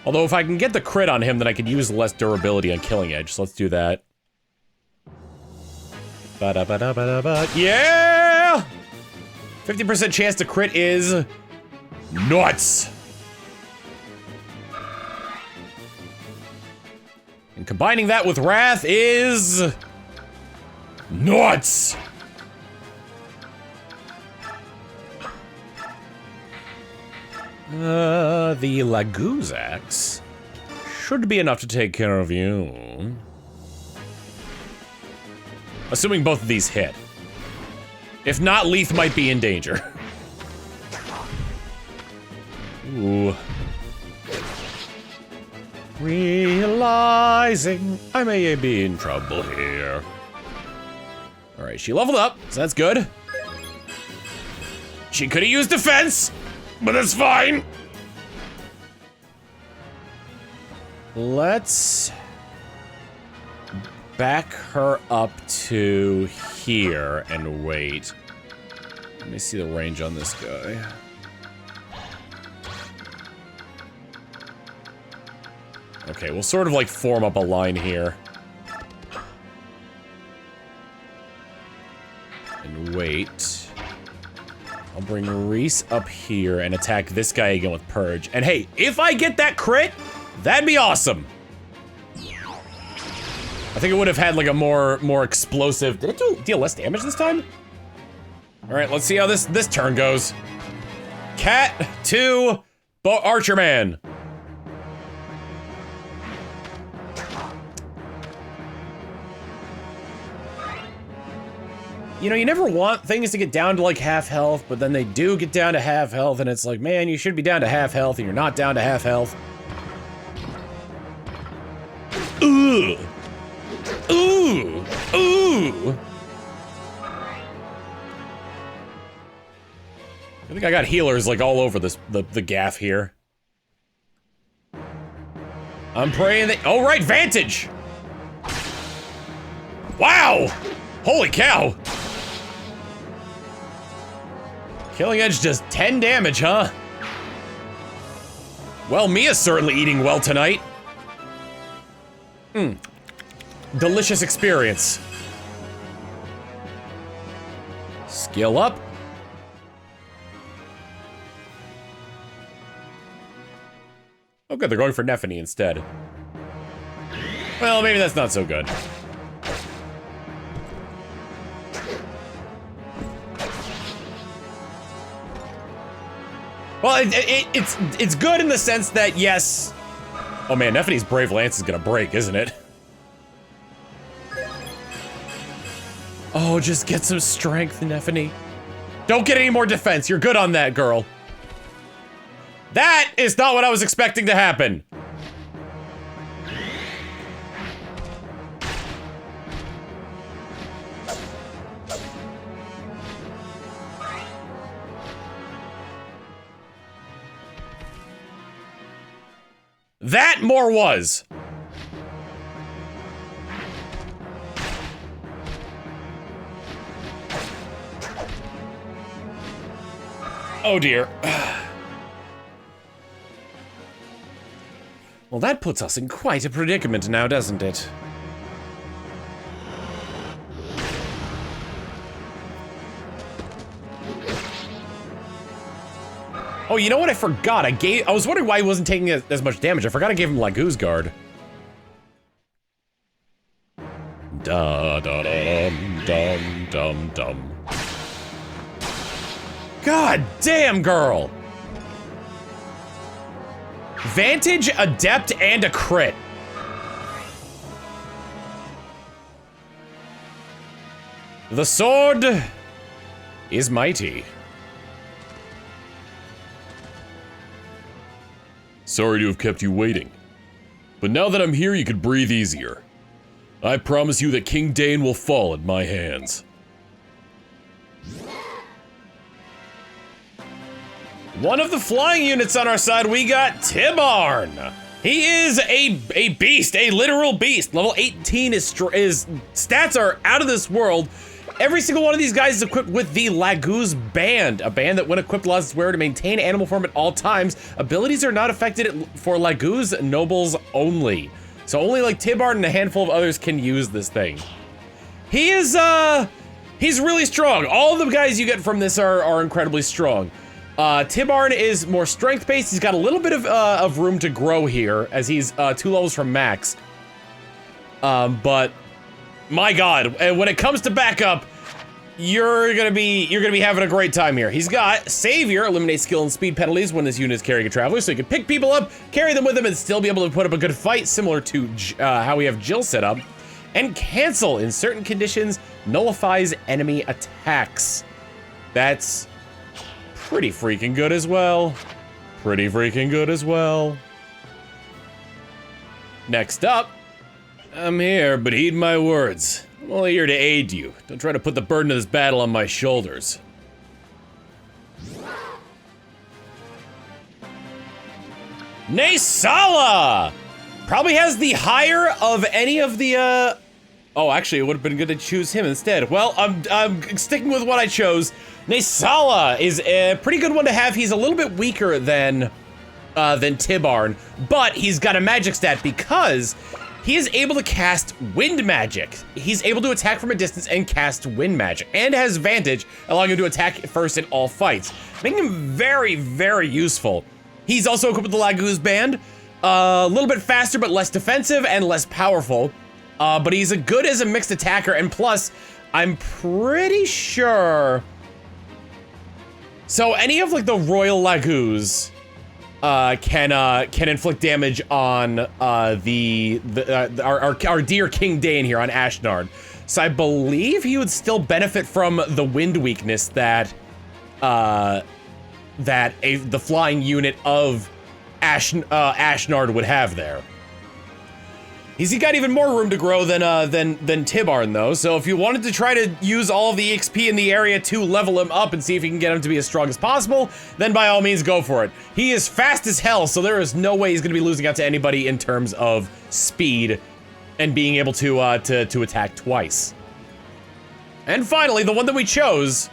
Although if I can get the crit on him, then I could use less durability on killing edge, so let's do that. Ba-da-ba-da-ba-da-ba. Yeah! 50% chance to crit is nuts. And combining that with wrath is nuts. The Laguz axe should be enough to take care of you. Assuming both of these hit. If not, Leith might be in danger. Ooh. Realizing I may be in trouble here. Alright, she leveled up, so that's good. She could have used defense, but that's fine. Let's back her up to here and wait. Let me see the range on this guy. Okay, we'll sort of like form up a line here. And wait. I'll bring Reese up here and attack this guy again with Purge. And hey, if I get that crit, that'd be awesome. I think it would have had like a more explosive. Did it deal less damage this time? All right, let's see how this turn goes. Cat to Archer Man. You know, you never want things to get down to like half health, but then they do get down to half health, and it's like, man, you should be down to half health, and you're not down to half health. Ooh. Ooh. Ooh. I think I got healers like all over this the gaff here. I'm praying that. Oh right, Vantage. Wow! Holy cow! Killing Edge does 10 damage, huh? Well, Mia's certainly eating well tonight. Delicious experience. Skill up. Oh good, they're going for Nephany instead. Well, maybe that's not so good. Well, it's good in the sense that, yes... Oh man, Nephany's Brave Lance is gonna break, isn't it? Oh, just get some strength, Nephany. Don't get any more defense, you're good on that, girl. That is not what I was expecting to happen. That more was. Oh dear. Well, that puts us in quite a predicament now, doesn't it? Oh, you know what? I forgot. I was wondering why he wasn't taking as much damage. I forgot I gave him Lagoo's Guard. Da da da dum dum dum. God damn, girl! Vantage, Adept, and a crit. The sword is mighty. Sorry to have kept you waiting. But now that I'm here, you can breathe easier. I promise you that King Daein will fall at my hands. One of the flying units on our side, we got Tibarn. He is a beast, a literal beast. Level 18 his stats are out of this world. Every single one of these guys is equipped with the Lagoo's Band, a band that when equipped allows its wearer to maintain animal form at all times. Abilities are not affected for Lagoo's nobles only. So only like Tibarn and a handful of others can use this thing. He is, he's really strong. All of the guys you get from this are incredibly strong. Tibarn is more strength-based. He's got a little bit of room to grow here, as he's 2 levels from max. But my God, when it comes to backup, you're gonna be having a great time here. He's got Savior, eliminate skill and speed penalties when this unit is carrying a traveler, so you can pick people up, carry them with him, and still be able to put up a good fight, similar to how we have Jill set up. And Cancel, in certain conditions, nullifies enemy attacks. That's pretty freaking good as well. Pretty freaking good as well. Next up, I'm here, but heed my words. I'm only here to aid you. Don't try to put the burden of this battle on my shoulders. Naesala! Probably has the higher of any of the, Oh, actually, it would have been good to choose him instead. Well, I'm sticking with what I chose. Naesala is a pretty good one to have. He's a little bit weaker than Tibarn, but he's got a magic stat because he is able to cast wind magic. He's able to attack from a distance and cast wind magic, and has Vantage, allowing him to attack first in all fights, making him very, very useful. He's also equipped with the Lagoo's Band, a little bit faster but less defensive and less powerful, but he's good as a mixed attacker, and plus, I'm pretty sure... So any of like the Royal Lagoos can inflict damage on our dear King Daein here on Ashnard. So I believe he would still benefit from the wind weakness that the flying unit of Ashnard would have there. He's got even more room to grow than Tibarn though, so if you wanted to try to use all of the XP in the area to level him up and see if you can get him to be as strong as possible, then by all means go for it. He is fast as hell, so there is no way he's gonna be losing out to anybody in terms of speed and being able to attack twice. And finally, the one that we chose.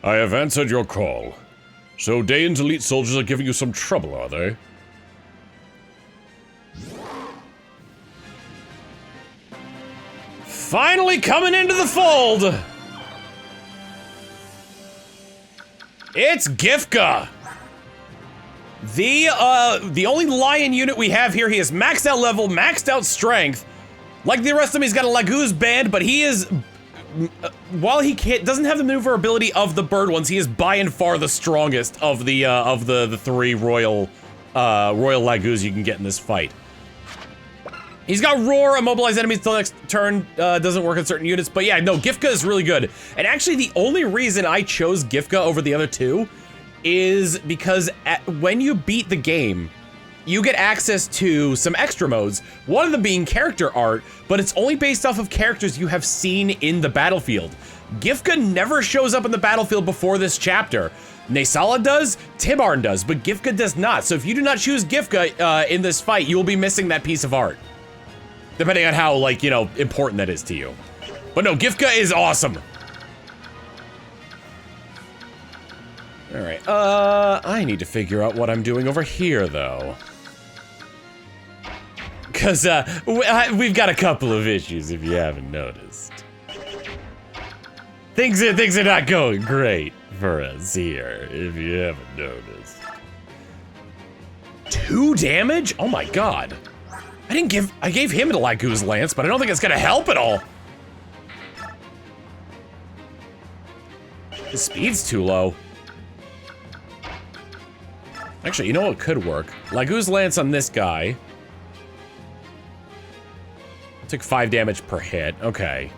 I have answered your call. So Daein's elite soldiers are giving you some trouble, are they? Finally coming into the fold! It's Giffca! The only lion unit we have here, he is maxed out level, maxed out strength. Like the rest of them, he's got a Laguz band, but he is... while he doesn't have the maneuverability of the bird ones, he is by and far the strongest of the three royal Laguz you can get in this fight. He's got Roar, immobilize enemies till next turn, doesn't work on certain units, but yeah, no, Giffca is really good. And actually, the only reason I chose Giffca over the other two is because when you beat the game, you get access to some extra modes, one of them being character art, but it's only based off of characters you have seen in the battlefield. Giffca never shows up in the battlefield before this chapter. Naesala does, Tibarn does, but Giffca does not. So if you do not choose Giffca in this fight, you will be missing that piece of art. Depending on how, like, you know, important that is to you. But no, Giffca is awesome. Alright, I need to figure out what I'm doing over here, though. Because, we've got a couple of issues, if you haven't noticed. Things are not going great for us here, if you haven't noticed. 2 damage? Oh my god. I gave him the Laguz Lance, but I don't think it's gonna help at all. His speed's too low. Actually, you know what could work? Laguz Lance on this guy. Took 5 damage per hit, okay.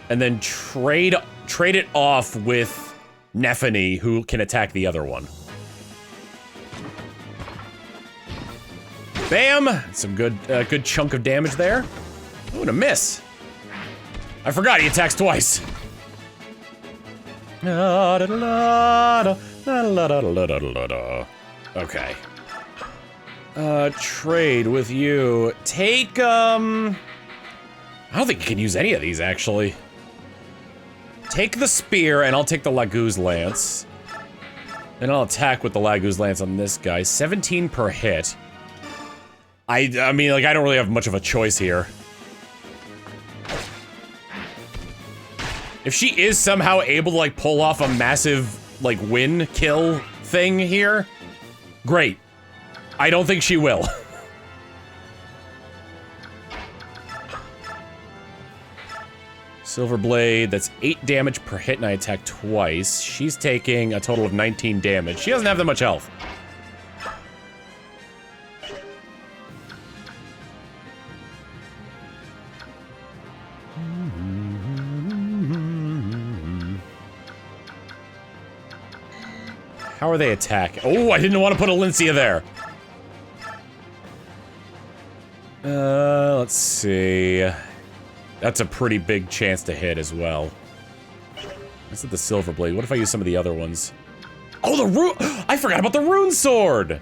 And then trade it off with Nephany, who can attack the other one. Bam! Some good chunk of damage there. Ooh, and a miss. I forgot he attacks twice. Okay. Trade with you. Take, I don't think you can use any of these, actually. Take the spear, and I'll take the Laguz Lance. Then I'll attack with the Laguz Lance on this guy. 17 per hit. I mean, like, I don't really have much of a choice here. If she is somehow able to, like, pull off a massive, like, win kill thing here, great. I don't think she will. Silver Blade, that's 8 damage per hit and I attack twice. She's taking a total of 19 damage. She doesn't have that much health. How are they attacking? Oh, I didn't want to put a Lincia there. Let's see. That's a pretty big chance to hit as well. This is the Silver Blade. What if I use some of the other ones? Oh, the rune! I forgot about the Rune Sword!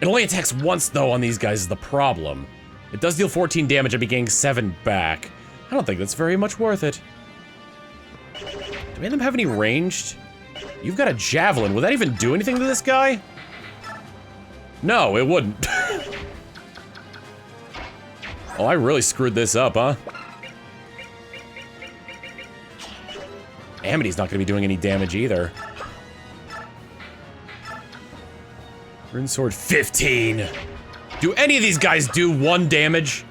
It only attacks once, though, on these guys is the problem. It does deal 14 damage, I'd be getting 7 back. I don't think that's very much worth it. Do any of them have any ranged? You've got a javelin. Would that even do anything to this guy? No, it wouldn't. Oh, I really screwed this up, huh? Amity's not gonna be doing any damage either. Rune Sword 15. Do any of these guys do 1 damage?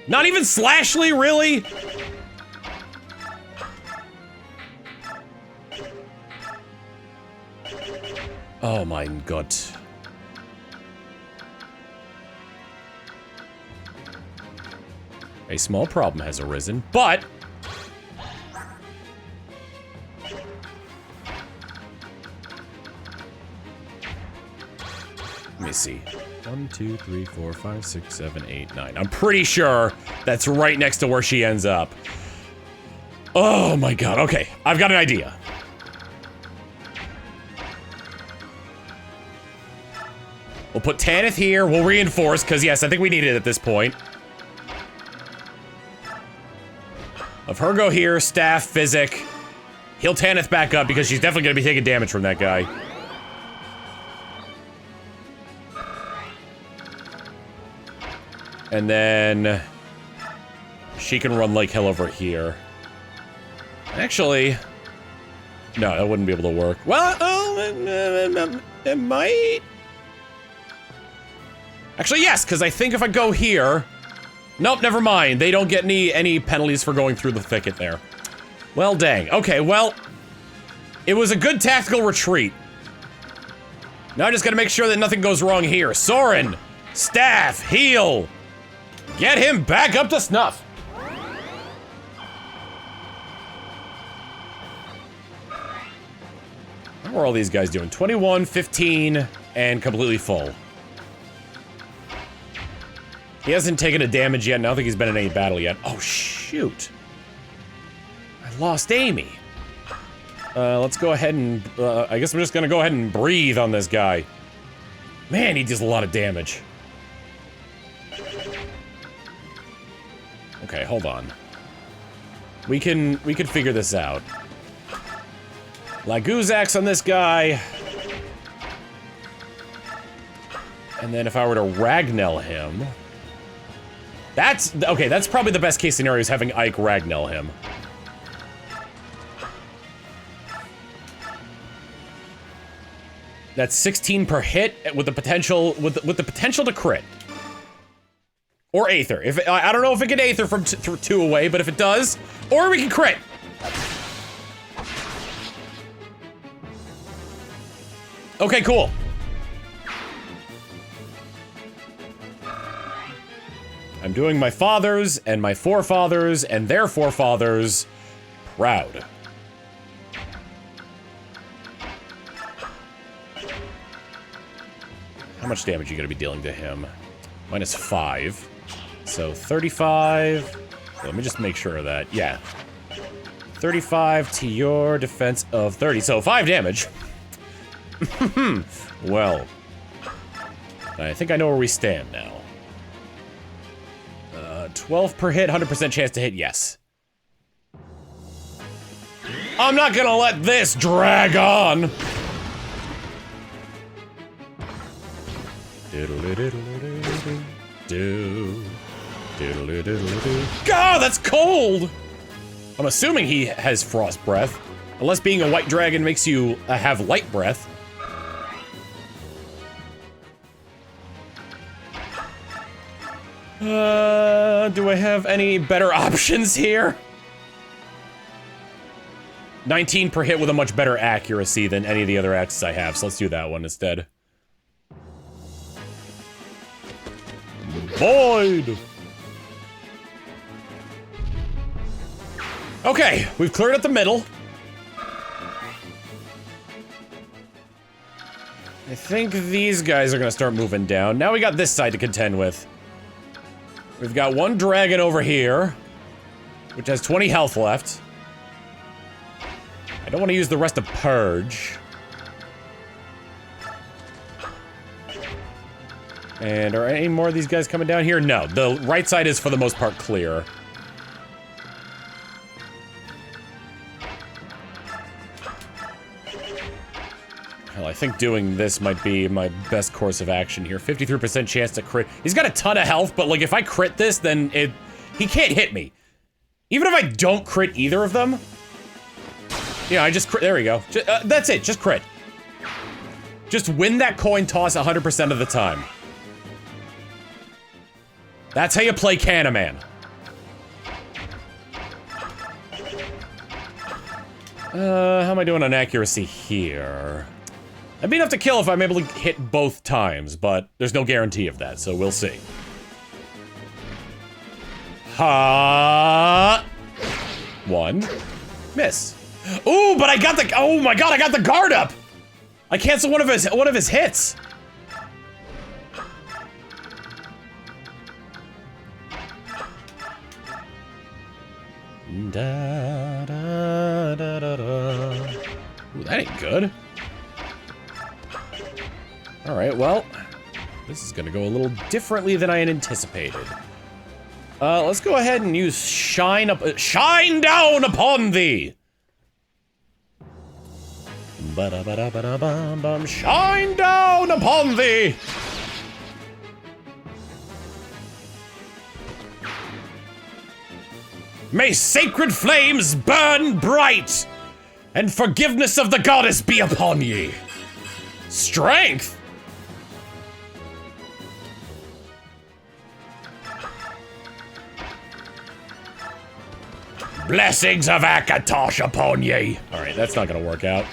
Not even Slashly, really? Oh my god. A small problem has arisen, but... Let me see. 1, 2, 3, 4, 5, 6, 7, 8, 9. I'm pretty sure that's right next to where she ends up. Oh my god, okay. I've got an idea. We'll put Tanith here. We'll reinforce, because yes, I think we need it at this point. Of her go here, staff, physic. Heal Tanith back up, because she's definitely going to be taking damage from that guy. And then... she can run like hell over here. Actually... no, that wouldn't be able to work. Well, it might... actually, yes, because I think if I go here... nope, never mind. They don't get any penalties for going through the thicket there. Well, dang. Okay, well... it was a good tactical retreat. Now I just gotta make sure that nothing goes wrong here. Soren! Staff! Heal! Get him back up to snuff! How are all these guys doing? 21, 15, and completely full. He hasn't taken a damage yet, and I don't think he's been in any battle yet. Oh, shoot. I lost Amy. Let's go ahead and, I guess I'm just gonna go ahead and breathe on this guy. Man, he does a lot of damage. Okay, hold on. We can figure this out. Laguzak's on this guy. And then if I were to Ragnell him... that's... okay, that's probably the best case scenario is having Ike Ragnell him. That's 16 per hit with the potential... with the potential to crit. Or Aether. If I don't know if it can Aether from 2 away, but if it does... or we can crit! Okay, cool. I'm doing my fathers and my forefathers and their forefathers proud. How much damage are you gonna be dealing to him? -5. So 35. Let me just make sure of that. Yeah. 35 to your defense of 30. So 5 damage. Well, I think I know where we stand now. 12 per hit, 100% chance to hit, yes. I'm not gonna let this drag on! God, that's cold! I'm assuming he has frost breath. Unless being a white dragon makes you have light breath. Do I have any better options here? 19 per hit with a much better accuracy than any of the other axes I have, so let's do that one instead. Void! Okay, we've cleared up the middle. I think these guys are gonna start moving down. Now we got this side to contend with. We've got one dragon over here, which has 20 health left. I don't want to use the rest of Purge. And are any more of these guys coming down here? No, the right side is for the most part clear. Hell, I think doing this might be my best course of action here. 53% chance to crit. He's got a ton of health, but like if I crit this, then he can't hit me. Even if I don't crit either of them. Yeah, I just crit. There we go. That's it. Just crit. Just win that coin toss 100% of the time. That's how you play Canaman. How am I doing on accuracy here? I'd be enough to kill if I'm able to hit both times, but there's no guarantee of that, so we'll see. Ha! 1. Miss. Ooh, but I got the- oh my god, I got the guard up! I canceled one of his hits! Da, da, da, da, da. Ooh, that ain't good. Alright, well, This is gonna go a little differently than I had anticipated. Let's go ahead and use shine down upon thee! Ba-da-ba-da-ba-da-bum-bum. Shine down upon thee! May sacred flames burn bright, and forgiveness of the goddess be upon ye. Strength! Blessings of Akatosh upon ye. Alright, that's not gonna work out.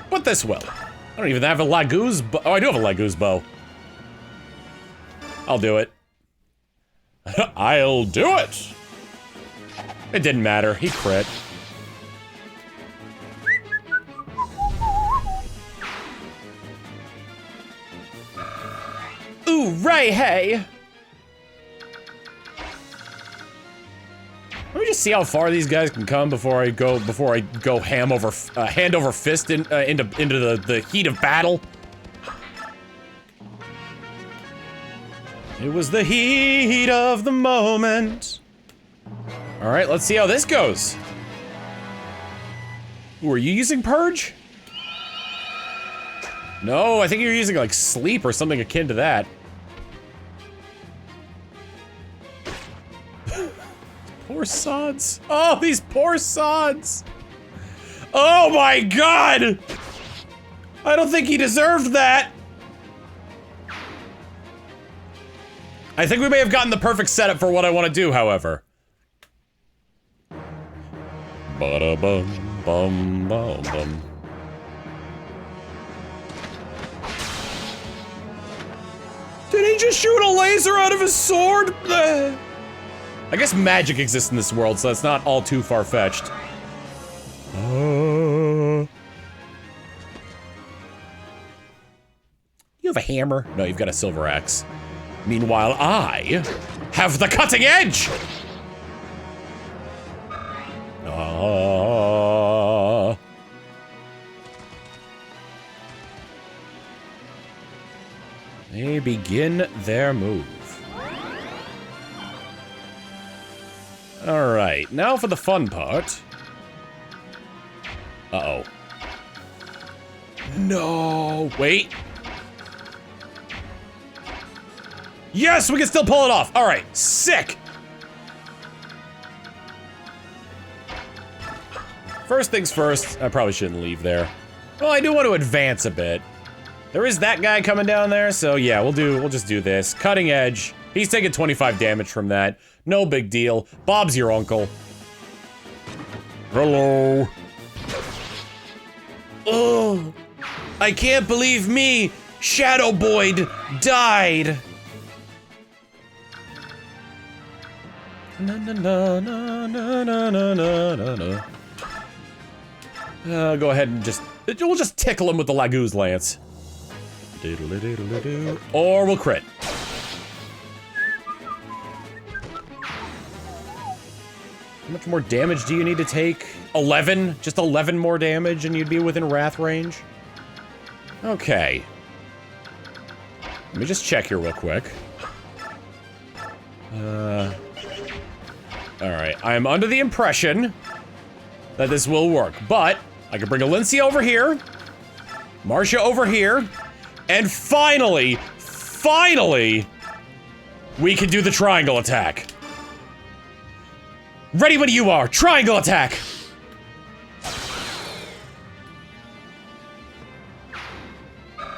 But this will. I don't even have a Laguz bow. Oh, I do have a Laguz bow. I'll do it. I'll do it! It didn't matter. He crit. Ooh, right, hey! Let me just see how far these guys can come before I go hand over fist into the heat of battle. It was the heat of the moment. All right, let's see how this goes. Ooh, are you using Purge? No, I think you're using like Sleep or something akin to that. Poor sods. Oh, these poor sods. Oh my god! I don't think he deserved that. I think we may have gotten the perfect setup for what I want to do, however. Ba-da-bum, bum, bum, bum. Did he just shoot a laser out of his sword? I guess magic exists in this world, so that's not all too far-fetched. You have a hammer? No, you've got a silver axe. Meanwhile, I have the cutting edge! They begin their move. Alright, now for the fun part. Uh-oh. No, wait. Yes, we can still pull it off. Alright, sick. First things first, I probably shouldn't leave there. Well, I do want to advance a bit. There is that guy coming down there, so yeah, we'll just do this. Cutting edge. He's taking 25 damage from that. No big deal. Bob's your uncle. Hello. Oh, I can't believe me, Shadow Boyd, died. Na na na na na na na na na. Go ahead and we'll just tickle him with the Laguz Lance. Or we'll crit. How much more damage do you need to take? 11? Just 11 more damage and you'd be within wrath range? Okay. Let me just check here real quick. Alright, I'm under the impression that this will work, but I can bring Alencia over here, Marcia over here, and finally, we can do the triangle attack. Ready when you are, triangle attack!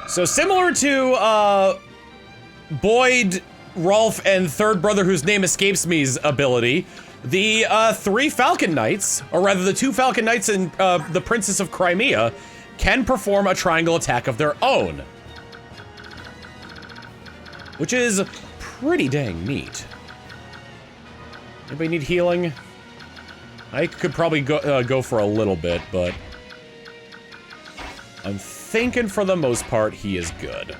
So similar to, Boyd, Rolf, and third brother whose name escapes me's ability, the, 3 Falcon Knights, or rather the 2 Falcon Knights and, the Princess of Crimea, can perform a triangle attack of their own. Which is pretty dang neat. Anybody need healing? I could probably go for a little bit, but I'm thinking for the most part he is good.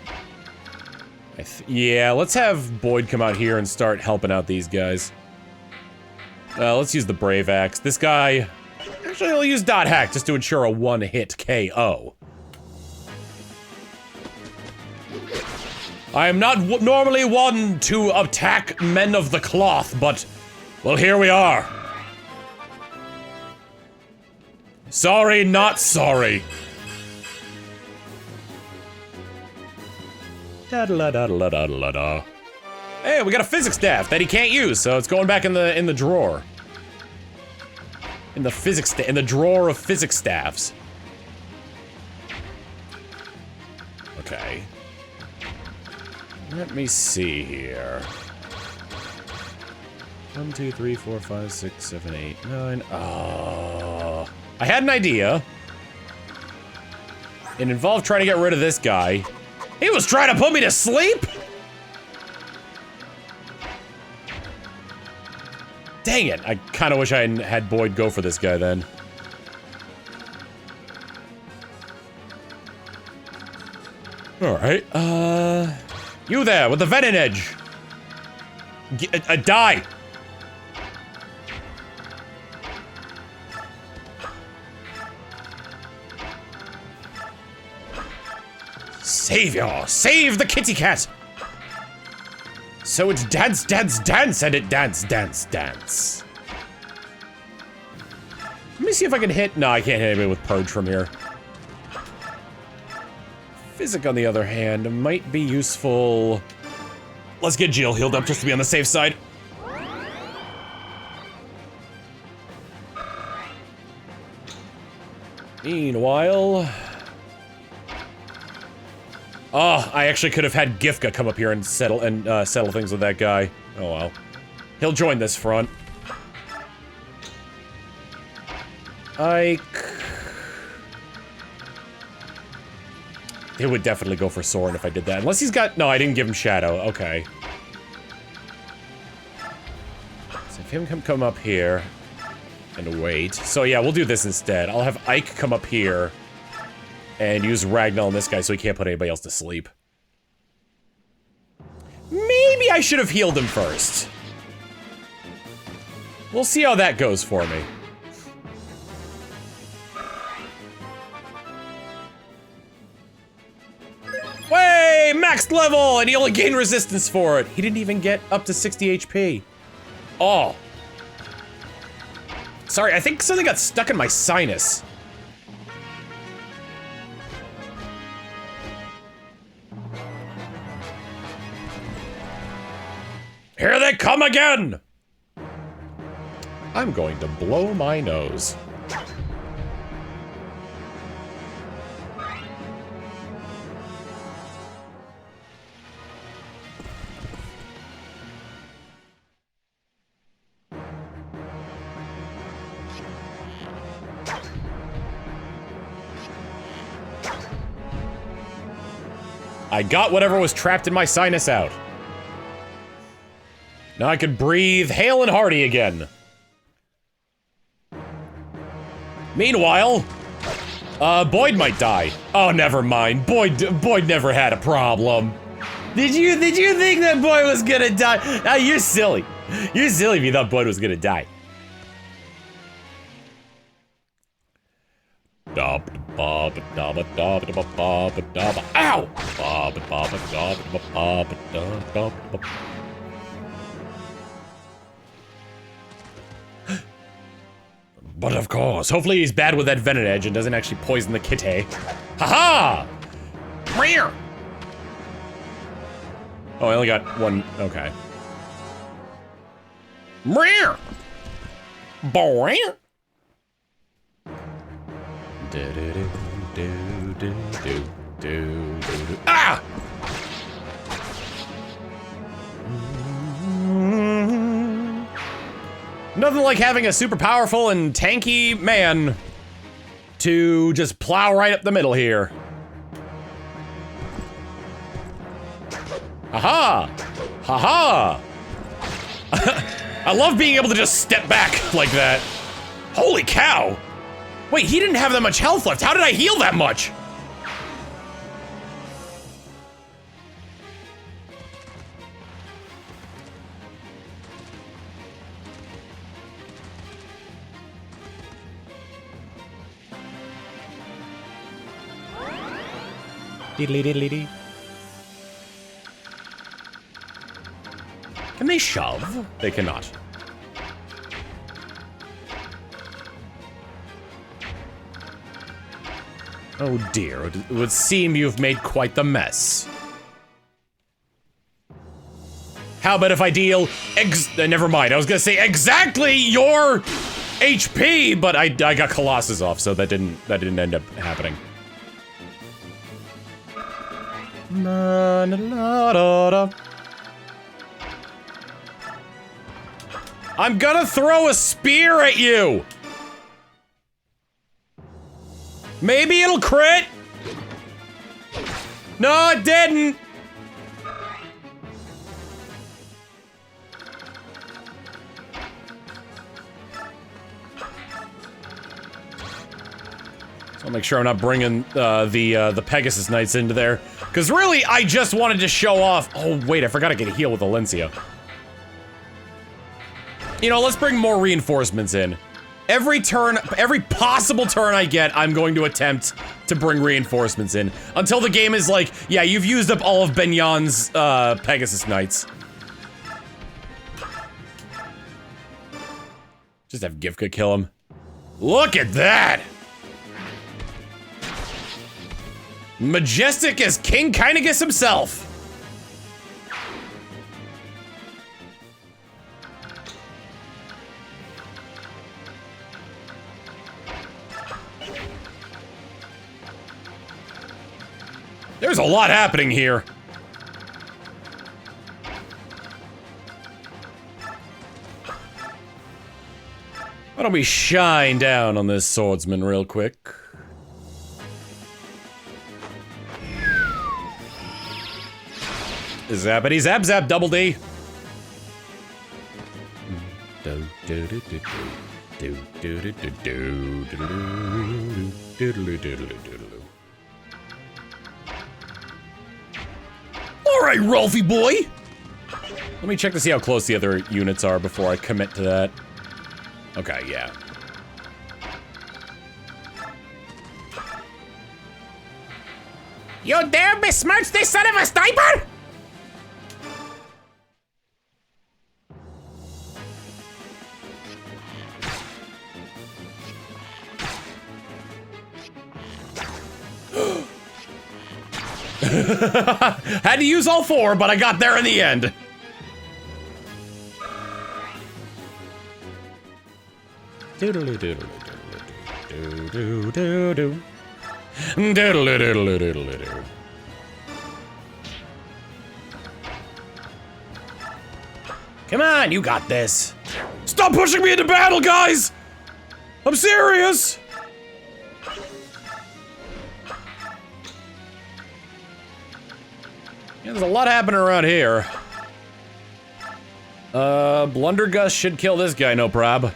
Yeah, let's have Boyd come out here and start helping out these guys. Let's use the Brave Axe. This guy... Actually, I'll use Dot Hack just to ensure a one-hit KO. I am not normally one to attack men of the cloth, but, well, here we are. Sorry, not sorry. Da-da-da-da-da-da-da. Hey, we got a physics staff that he can't use, so it's going back in the drawer. In the drawer of physics staffs. Okay. Let me see here. 1, 2, 3, 4, 5, 6, 7, 8, 9. Oh. I had an idea. It involved trying to get rid of this guy. He was trying to put me to sleep? Dang it. I kind of wish I had Boyd go for this guy then. Alright, you there with the venom edge. Die. Savior, save the kitty cat. So it's dance, dance, dance, and it dance, dance, dance. Let me see if I can hit. No, I can't hit anybody with Purge from here. Physic, on the other hand, might be useful. Let's get Jill healed up just to be on the safe side. Meanwhile... Oh, I actually could have had Giffca come up here and settle things with that guy. Oh well. He'll join this front. It would definitely go for Soren if I did that. Unless he's got... No, I didn't give him Shadow. Okay. So if him come up here and wait. So yeah, we'll do this instead. I'll have Ike come up here and use Ragnar on this guy so he can't put anybody else to sleep. Maybe I should have healed him first. We'll see how that goes for me. Way, maxed level, and he only gained resistance for it. He didn't even get up to 60 HP. Oh. Sorry, I think something got stuck in my sinus. Here they come again! I'm going to blow my nose. I got whatever was trapped in my sinus out. Now I can breathe hale and hearty again. Meanwhile, Boyd might die. Oh, never mind. Boyd never had a problem. Did you think that Boyd was gonna die? Ah, you're silly. You're silly if you thought Boyd was gonna die. Ow! But of course, hopefully he's bad with that venom edge and doesn't actually poison the kitty. Haha! Meow! Oh, I only got one. Okay. Meow! Boy! Ah! Nothing like having a super powerful and tanky man to just plow right up the middle here. Aha! Haha! I love being able to just step back like that. Holy cow! Wait, he didn't have that much health left. How did I heal that much? Diddly diddly dee. Can they shove? They cannot. Oh dear, it would seem you've made quite the mess. How about if I deal never mind, I was gonna say exactly your HP, but I got Colossus off, so that didn't end up happening. I'm gonna throw a spear at you! Maybe it'll crit? No, it didn't! So I'll make sure I'm not bringing the Pegasus Knights into there. Because really, I just wanted to show off. Oh, wait, I forgot to get a heal with Alencia. You know, let's bring more reinforcements in. Every turn, every possible turn I get, I'm going to attempt to bring reinforcements in. Until the game is like, yeah, you've used up all of Benyan's Pegasus Knights. Just have Giffca kill him. Look at that! Majestic as King Kynagus himself! There's a lot happening here. Why don't we shine down on this swordsman real quick? Zappity zap zap double D. Alright, Rolfie boy! Let me check to see how close the other units are before I commit to that. Okay, yeah. You dare besmirch this son of a sniper?! Had to use all four, but I got there in the end. Doodly doodly doodly doo doo doo. Doodly doodly doodly doo. Come on, you got this. Stop pushing me into battle, guys! I'm serious! Yeah, there's a lot happening around here. Blundergust should kill this guy, no prob.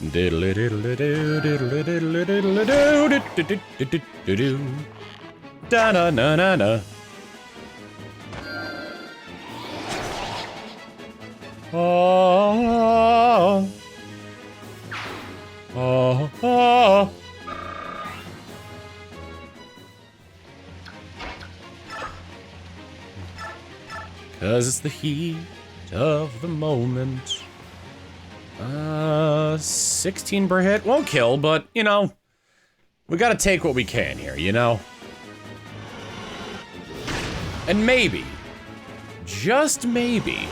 Diddly diddly doo diddly diddly diddly doo doo doo doo. Da na na na na. Oh. Oh. Oh. Cause it's the heat of the moment. 16 per hit won't kill, but, you know, we gotta take what we can here, you know? And maybe, just maybe,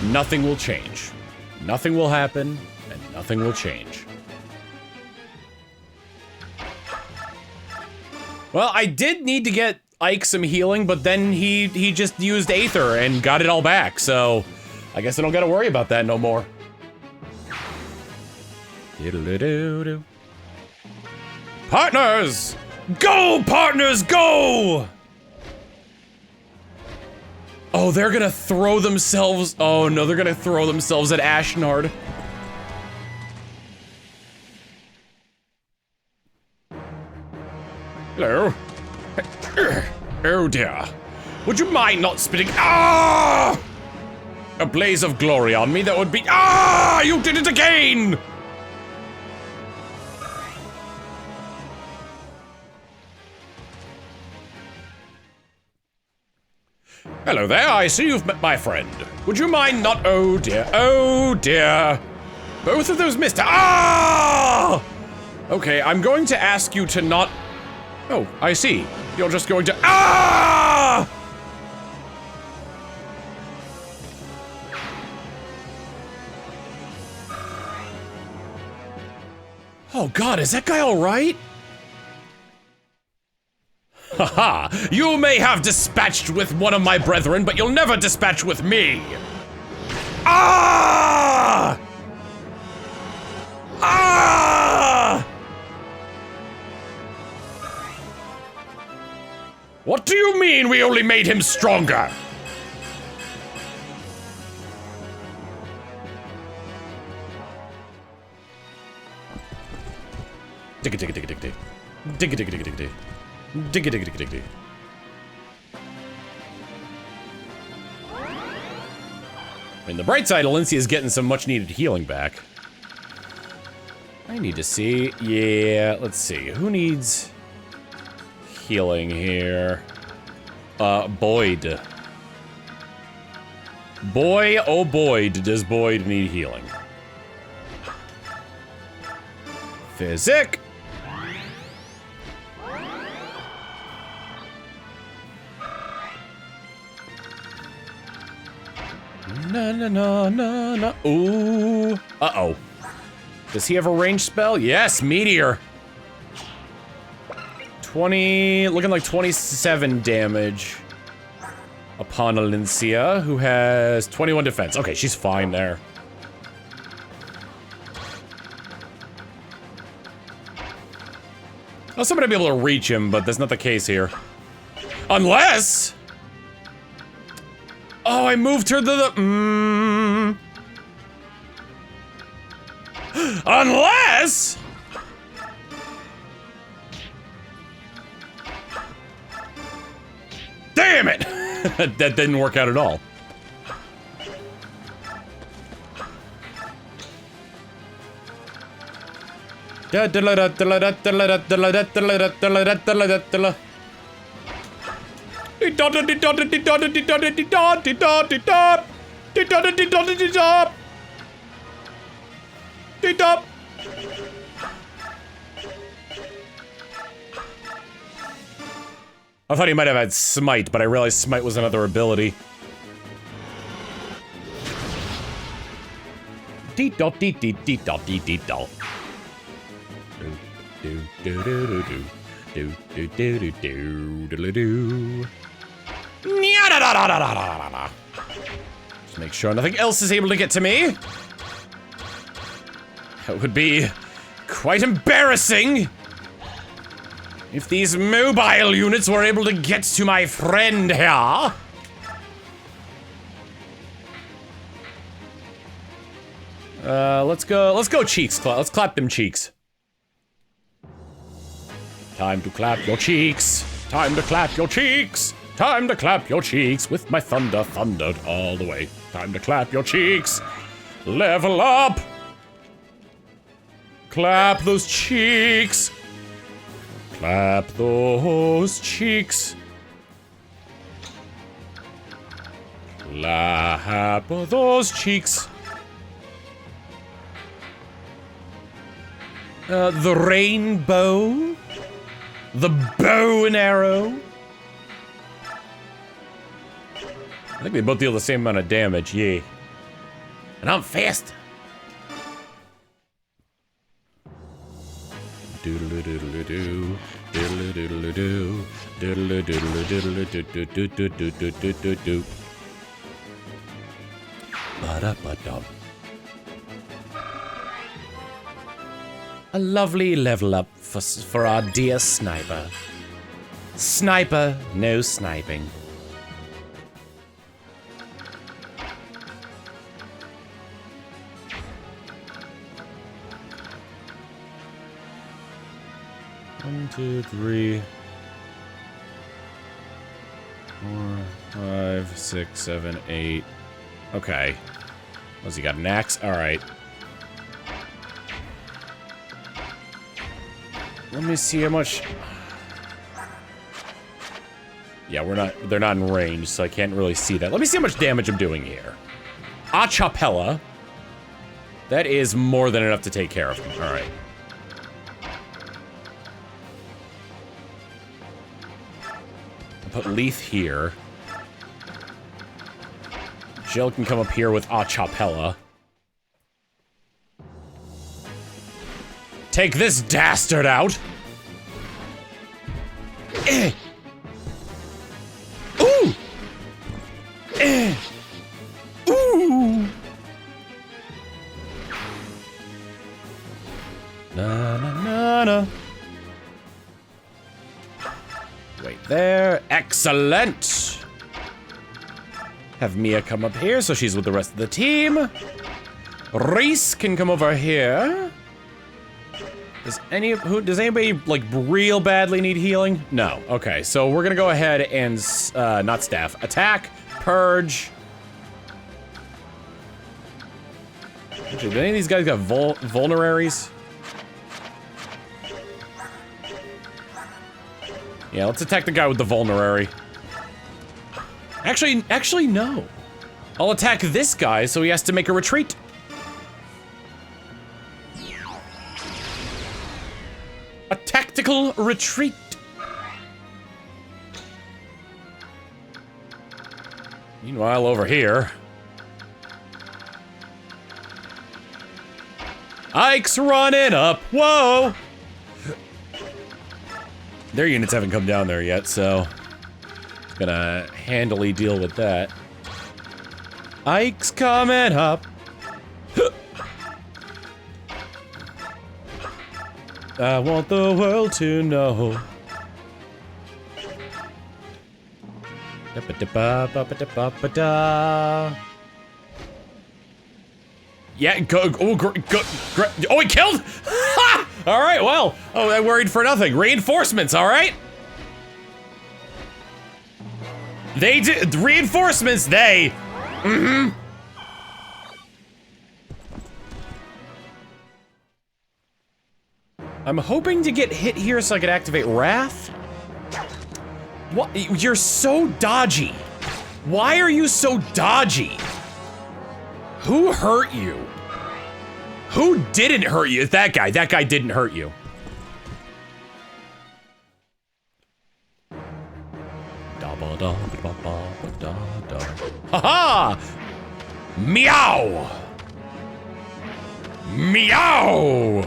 nothing will change. Nothing will happen, and nothing will change. Well, I did need to get Ike some healing, but then he just used Aether and got it all back, so I guess I don't gotta worry about that no more. Diddle-doo-doo. Partners! Go, partners, go! Oh, they're gonna throw themselves. Oh no, they're gonna throw themselves at Ashnard. Hello? Oh dear. Would you mind not spitting? Ah! A blaze of glory on me, that would be. Ah! You did it again! Hello there, I see you've met my friend. Would you mind not- oh dear, oh dear. Both of those missed- ah! Okay, I'm going to ask you to not- oh, I see. You're just going to- ah! Oh god, is that guy alright? Haha, you may have dispatched with one of my brethren, but you'll never dispatch with me. Ah! Ah! What do you mean we only made him stronger? Digga-digga-digga-digga-digga. Digga-digga-digga-digga-digga. Digga-digga-digga-digga. I mean, the bright side, Alencia's getting some much-needed healing back. I need to see. Yeah, let's see. Who needs healing here? Boyd. Boy, oh Boyd, does Boyd need healing. Physic. Na na na na na. Ooh. Uh-oh. Does he have a ranged spell? Yes, Meteor. 20, looking like 27 damage upon Alencia, who has 21 defense. Okay, she's fine there. Oh, somebody will be able to reach him, but that's not the case here. Unless... oh, I moved her to the... Unless... damn it! That didn't work out at all. I thought he might have had Smite, but I realized Smite was another ability. Deet-dop, deet-deet, deet-dop, deet-deet-dop. Just make sure nothing else is able to get to me. That would be quite embarrassing if these mobile units were able to get to my friend here. Let's go cheeks. Let's clap them cheeks. Time to clap your cheeks. Time to clap your cheeks. Time to clap your cheeks with my thunder thundered all the way. Time to clap your cheeks. Level up. Clap those cheeks. Clap those cheeks. Clap those cheeks. The rainbow. The bow and arrow. I think they both deal the same amount of damage, yeah. And I'm fast. Doodle-doodle-doo. Diddle-doodle-doo. Diddle-doodle-doodle-doo-doo-doo-doo-doo-doo-doo. Ba-da-ba-dum. A lovely level up for our dear sniper. Sniper, no sniping. One, two, three, 4, 5, 6, 7, 8. Okay. What's he got? An axe? Alright. Let me see how much. Yeah, they're not in range, so I can't really see that. Let me see how much damage I'm doing here. Achapella. That is more than enough to take care of them. All right. I'll put Leith here. Jill can come up here with Achapella. Take this dastard out. Eh. Ooh. Eh. Ooh. Na na na na. Wait there. Excellent. Have Mia come up here so she's with the rest of the team. Reese can come over here. Does anybody like real badly need healing? No. Okay, so we're gonna go ahead and not staff. Attack, purge. Actually, do any of these guys got vulneraries? Yeah, let's attack the guy with the vulnerary. Actually, no. I'll attack this guy so he has to make a retreat. A tactical retreat. Meanwhile, over here. Ike's running up. Whoa! Their units haven't come down there yet, so it's gonna handily deal with that. Ike's coming up. I want the world to know. Yeah, go. Oh, he killed! Ha! All right, well. Oh, I worried for nothing. Reinforcements, all right? They did. Reinforcements, they. Mm-hmm. I'm hoping to get hit here so I can activate Wrath. What? You're so dodgy. Why are you so dodgy? Who hurt you? Who didn't hurt you? It's that guy. That guy didn't hurt you. Ha-ha! Meow! Meow!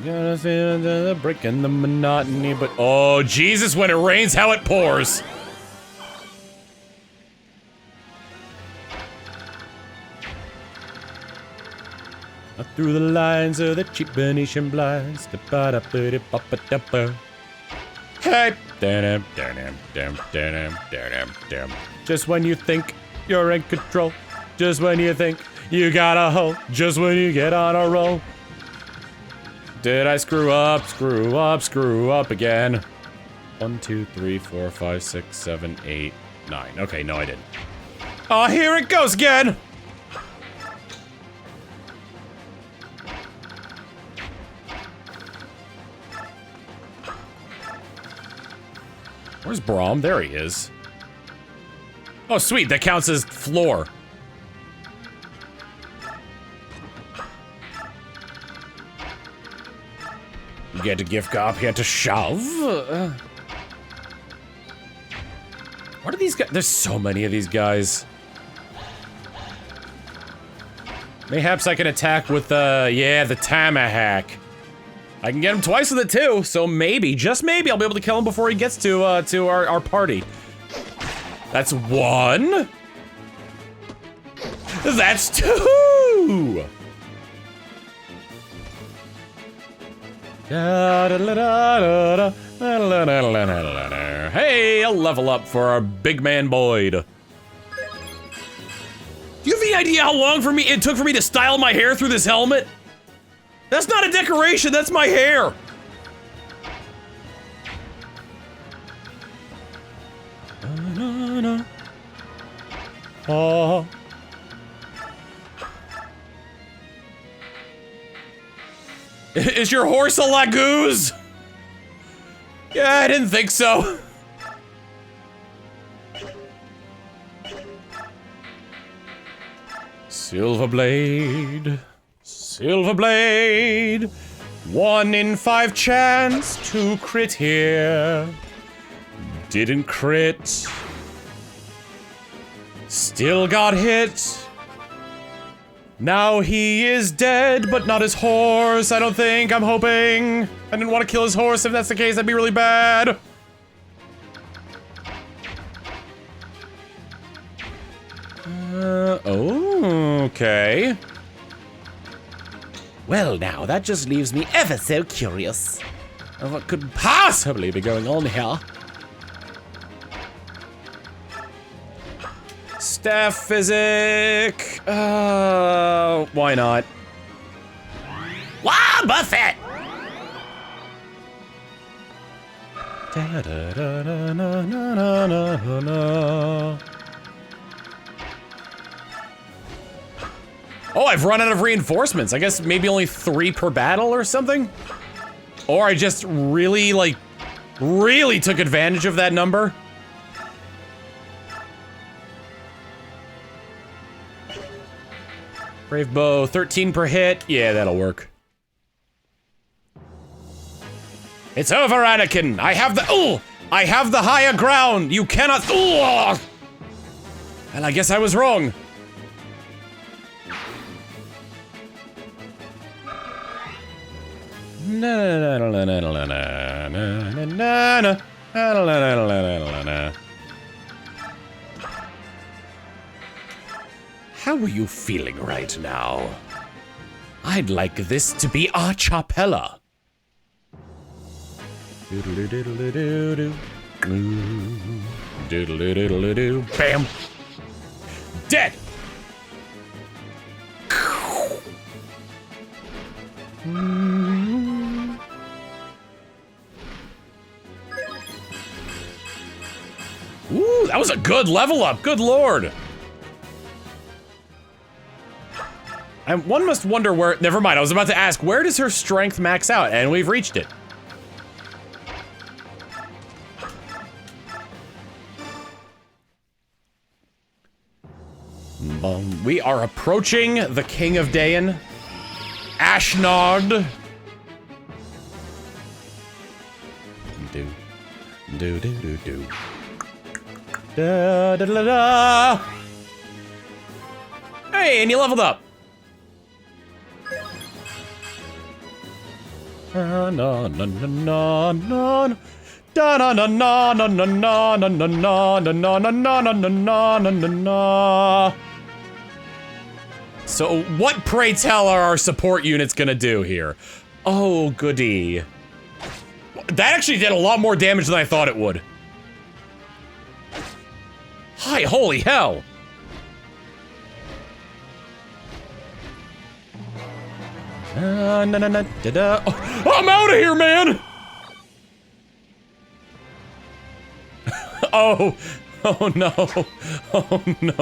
Gotta feel the break in the monotony, but oh Jesus, when it rains, how it pours. Up through the lines of the cheap Venetian blinds. Hey! Just when you think you're in control, just when you think you got a hold, just when you get on a roll. Did I screw up, screw up, screw up again? 1, 2, 3, 4, 5, 6, 7, 8, 9. Okay, no, I didn't. Oh, here it goes again! Where's Braum? There he is. Oh, sweet. That counts as floor. You get to Giffca up here to shove. What are these guys? There's so many of these guys. Mayhaps I can attack with, yeah, the Tamahawk. I can get him twice with it too, so maybe, just maybe, I'll be able to kill him before he gets to our party. That's 1. That's 2! Hey, a level up for our big man Boyd. Do you have any idea how long it took for me to style my hair through this helmet? That's not a decoration, that's my hair! Oh. Is your horse a Laguz? Yeah, I didn't think so. Silverblade. Silverblade. 1 in 5 chance to crit here. Didn't crit. Still got hit. Now he is dead, but not his horse, I don't think. I'm hoping. I didn't want to kill his horse. If that's the case, that'd be really bad. Okay. Well, now, that just leaves me ever so curious of what could possibly be going on here. Staff physic. Why not? Wow, Buffett! Da, da, da, da, na, na, na, na, na. Oh, I've run out of reinforcements. I guess maybe only 3 per battle or something? Or I just really, like, really took advantage of that number. Brave bow, 13 per hit. Yeah, that'll work. It's over, Anakin. I have the higher ground. You cannot. Well, I guess I was wrong. How are you feeling right now? I'd like this to be our chapella. Doodle-doo-doodle-doo-doo. Doodle-doo-doodle-doo. Bam! Dead! Ooh, that was a good level up, good lord! And one must wonder where- never mind, I was about to ask, where does her strength max out? And we've reached it. We are approaching the King of Daein. Ashnard. Do. Do do do do. Da da da da. Hey, and you leveled up. Na na na na na. Da na na na na na na na na na na na na na na na na na. So what, pray tell, are our support units gonna do here? Oh, goody. That actually did a lot more damage than I thought it would. Hi, holy hell. Na, na, na, na, da, da. Oh, I'm out of here, man! Oh. Oh no. Oh no.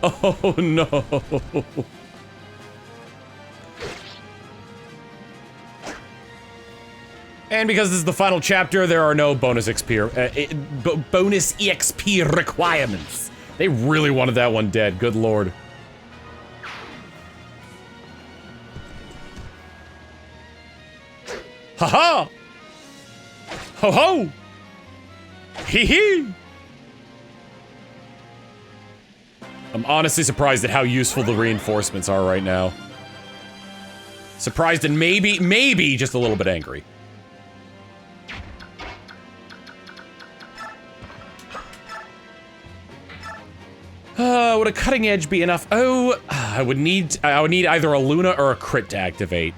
Oh no. And because this is the final chapter, there are no bonus XP, bonus EXP requirements. They really wanted that one dead, good lord. Haha! Ho ho! Hee hee! I'm honestly surprised at how useful the reinforcements are right now. Surprised and maybe just a little bit angry. Would a cutting edge be enough? Oh, I would need either a Luna or a crit to activate.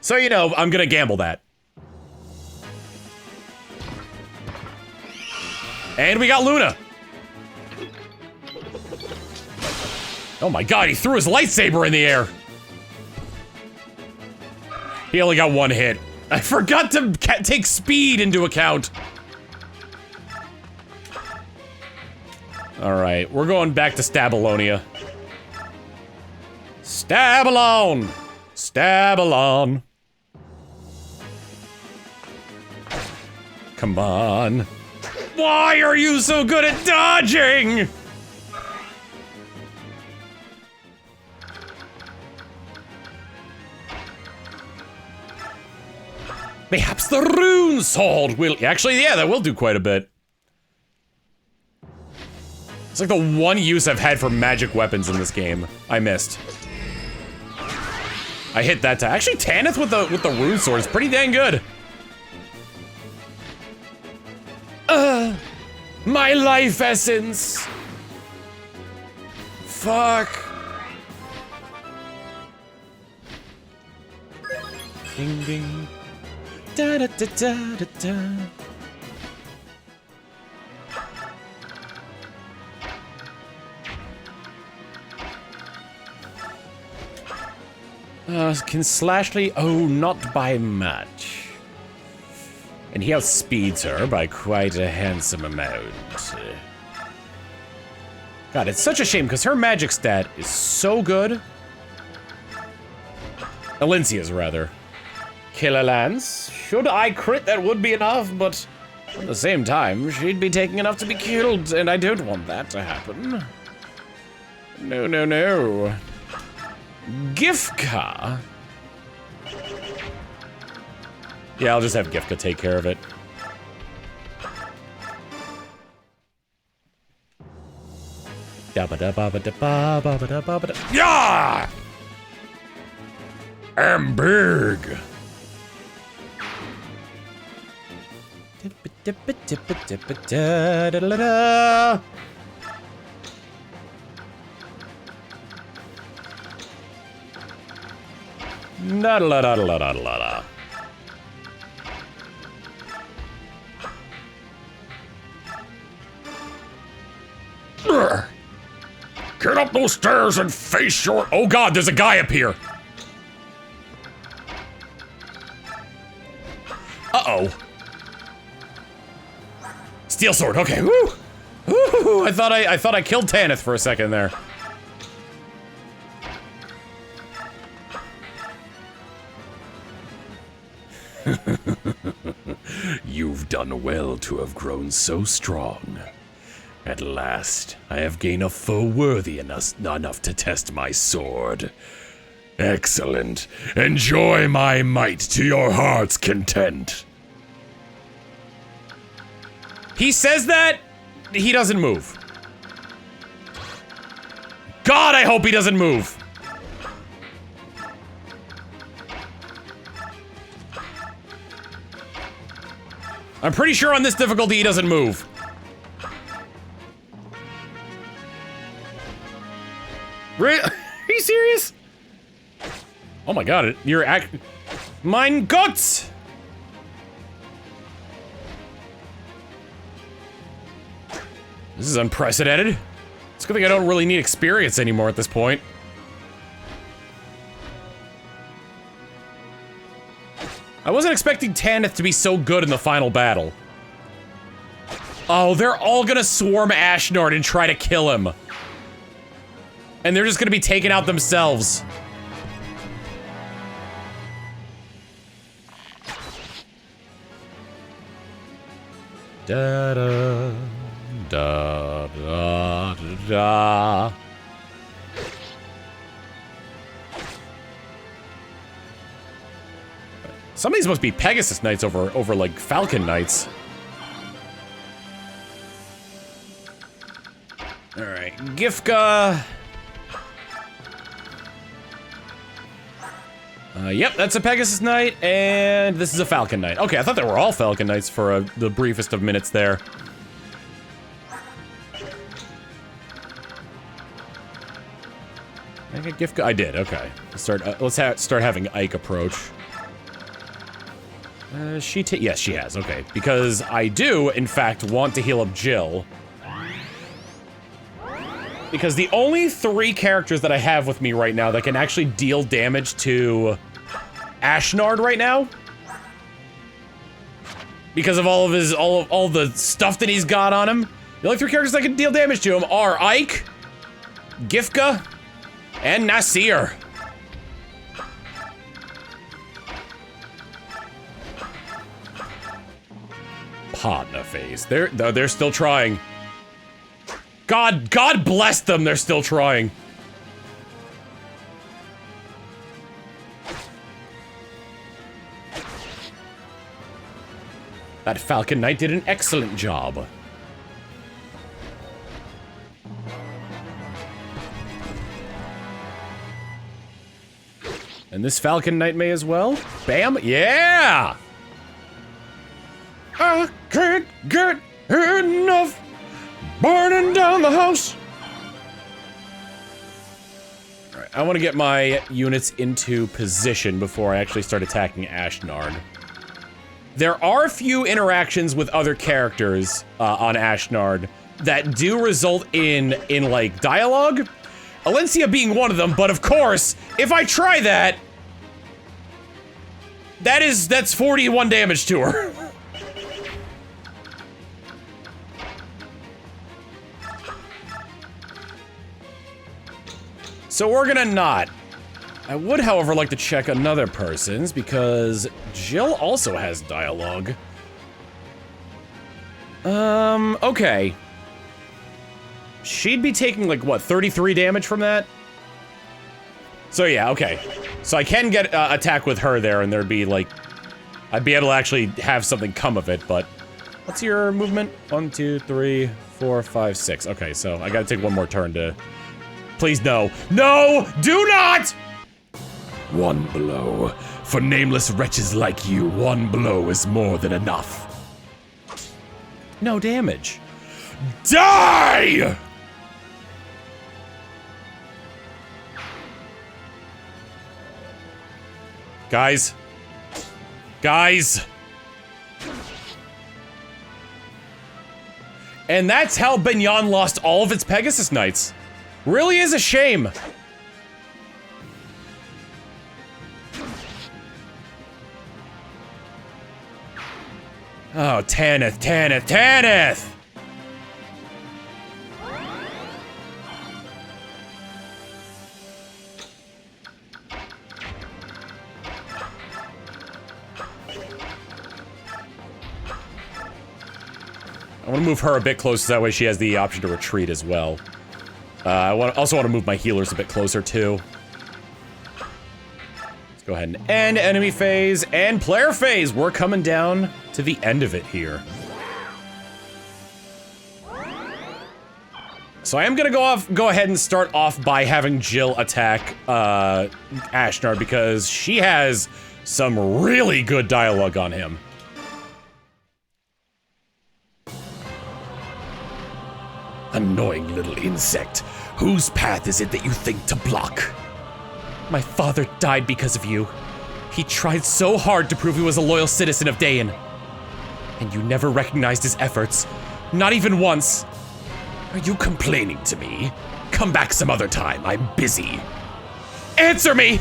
So, you know, I'm gonna gamble that. And we got Luna. Oh my god, he threw his lightsaber in the air. He only got 1 hit. I forgot to take speed into account. Alright, we're going back to Stabalonia. Stabalon! Stabalon! Come on. Why are you so good at dodging? Perhaps the rune sword will- Actually, yeah, that will do quite a bit. It's like the one use I've had for magic weapons in this game. I missed. I hit that time. Actually, Tanith with the rune sword is pretty dang good. My life essence. Fuck. Ding ding. Da da da da da da. Can Slashly? Oh, not by much. And he outspeeds her by quite a handsome amount. God, it's such a shame because her magic stat is so good. Alencia's, rather. Killer Lance. Should I crit, that would be enough, but at the same time, she'd be taking enough to be killed, and I don't want that to happen. No, no, no. Giffca. Yeah, I'll just have Giffca take care of it. Yeah! I'm big. La la la la la la la. Get up those stairs and face your— Oh god, there's a guy up here. Uh-oh. Steel sword, okay, woo! Woo! I thought I killed Tanith for a second there. You've done well to have grown so strong. At last, I have gained a foe worthy enough to test my sword. Excellent. Enjoy my might to your heart's content. He says that, he doesn't move. God, I hope he doesn't move. I'm pretty sure on this difficulty he doesn't move. Really? Are you serious? Oh my god, you're Mein Gott! This is unprecedented. It's a good thing I don't really need experience anymore at this point. I wasn't expecting Tanith to be so good in the final battle. Oh, they're all gonna swarm Ashnard and try to kill him. And they're just gonna be taken out themselves. Da da da da da. Some of these must be Pegasus Knights over like Falcon Knights. All right, Giffca. Yep, that's a Pegasus Knight, and this is a Falcon Knight. Okay, I thought they were all Falcon Knights for the briefest of minutes there. I get Giffca. I did. Okay, let's start having Ike approach. Yes, she has. Okay, because I do, in fact, want to heal up Jill. Because the only 3 characters that I have with me right now that can actually deal damage to Ashnard right now, because of all of his all the stuff that he's got on him, The only 3 characters I can deal damage to him are Ike, Giffca, and Nasir. Partner phase. They're still trying. God bless them, they're still trying. That Falcon Knight did an excellent job. And this Falcon Knight may as well. Bam! Yeah! I can't get enough burning down the house. Alright, I want to get my units into position before I actually start attacking Ashnard. There are a few interactions with other characters on Ashnard that do result in like dialogue. Alencia being one of them, but of course, if I try that's 41 damage to her. So we're gonna not. I would, however, like to check another person's because Jill also has dialogue. Okay. She'd be taking, like, what, 33 damage from that? So, yeah, okay. So I can get attack with her there, and there'd be, like... I'd be able to actually have something come of it, but... What's your movement? 1, 2, 3, 4, 5, 6. Okay, so I gotta take one more turn to... Please, no. No! Do not! One blow. For nameless wretches like you, one blow is more than enough. No damage. Die! Guys. Guys. And that's how Benyan lost all of its Pegasus Knights. Really is a shame. Oh, Tanith, Tanith, Tanith! I want to move her a bit closer, so that way she has the option to retreat as well. I also want to move my healers a bit closer, too. Let's go ahead and end enemy phase and player phase. We're coming down to the end of it here. So I am gonna go ahead and start off by having Jill attack Ashnard because she has some really good dialogue on him. Annoying little insect. Whose path is it that you think to block? My father died because of you. He tried so hard to prove he was a loyal citizen of Daein. And you never recognized his efforts. Not even once. Are you complaining to me? Come back some other time. I'm busy. Answer me!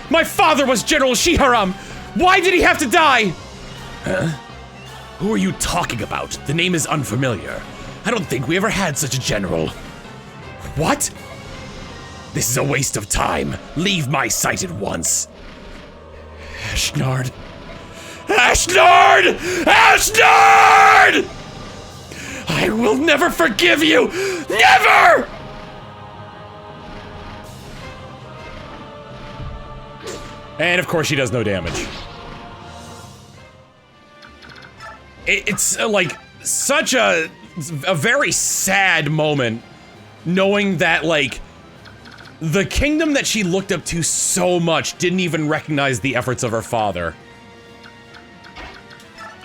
My father was General Shiharam! Why did he have to die? Huh? Who are you talking about? The name is unfamiliar. I don't think we ever had such a general. What? This is a waste of time. Leave my sight at once. Ashnard. Ashnard! Ashnard! I will never forgive you! Never! And of course she does no damage. It's like such a very sad moment knowing that like the kingdom that she looked up to so much didn't even recognize the efforts of her father.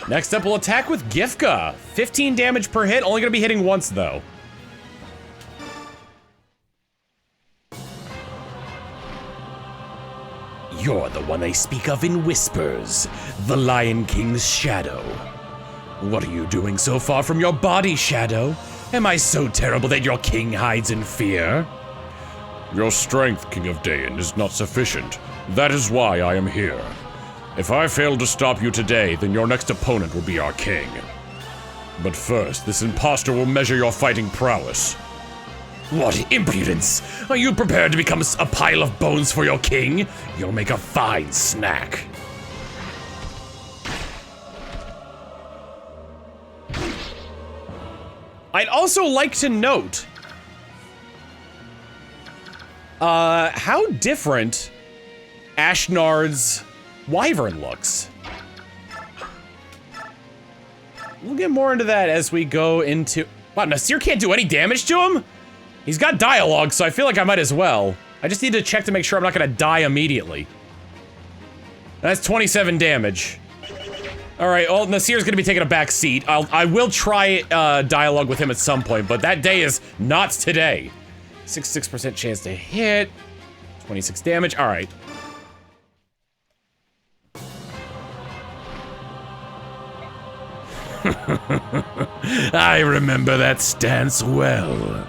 Next up, we'll attack with Giffca. 15 damage per hit, only gonna be hitting once though. You're the one I speak of in whispers, the Lion King's shadow. What are you doing so far from your body, Shadow? Am I so terrible that your king hides in fear? Your strength, King of Daein, is not sufficient. That is why I am here. If I fail to stop you today, then your next opponent will be our king. But first, this impostor will measure your fighting prowess. What impudence! Are you prepared to become a pile of bones for your king? You'll make a fine snack. I'd also like to note how different Ashnard's wyvern looks. We'll get more into that as we go into... Wow, Nasir can't do any damage to him? He's got dialogue, so I feel like I might as well. I just need to check to make sure I'm not gonna die immediately. That's 27 damage. Alright, well, Nasir's gonna be taking a back seat. I will try dialogue with him at some point, but that day is not today. 66% chance to hit. 26 damage, alright. I remember that stance well.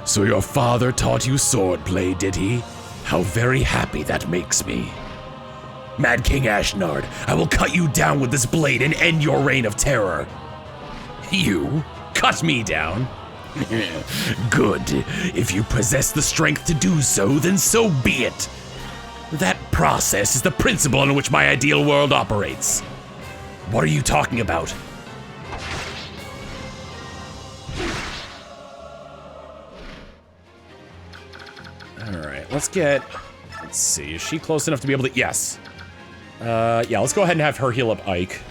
So your father taught you swordplay, did he? How very happy that makes me. Mad King Ashnard, I will cut you down with this blade and end your reign of terror. You? Cut me down? Good. If you possess the strength to do so, then so be it. That process is the principle in which my ideal world operates. What are you talking about? Alright, let's see, is she close enough to be able to, yes. Yeah, let's go ahead and have her heal up Ike.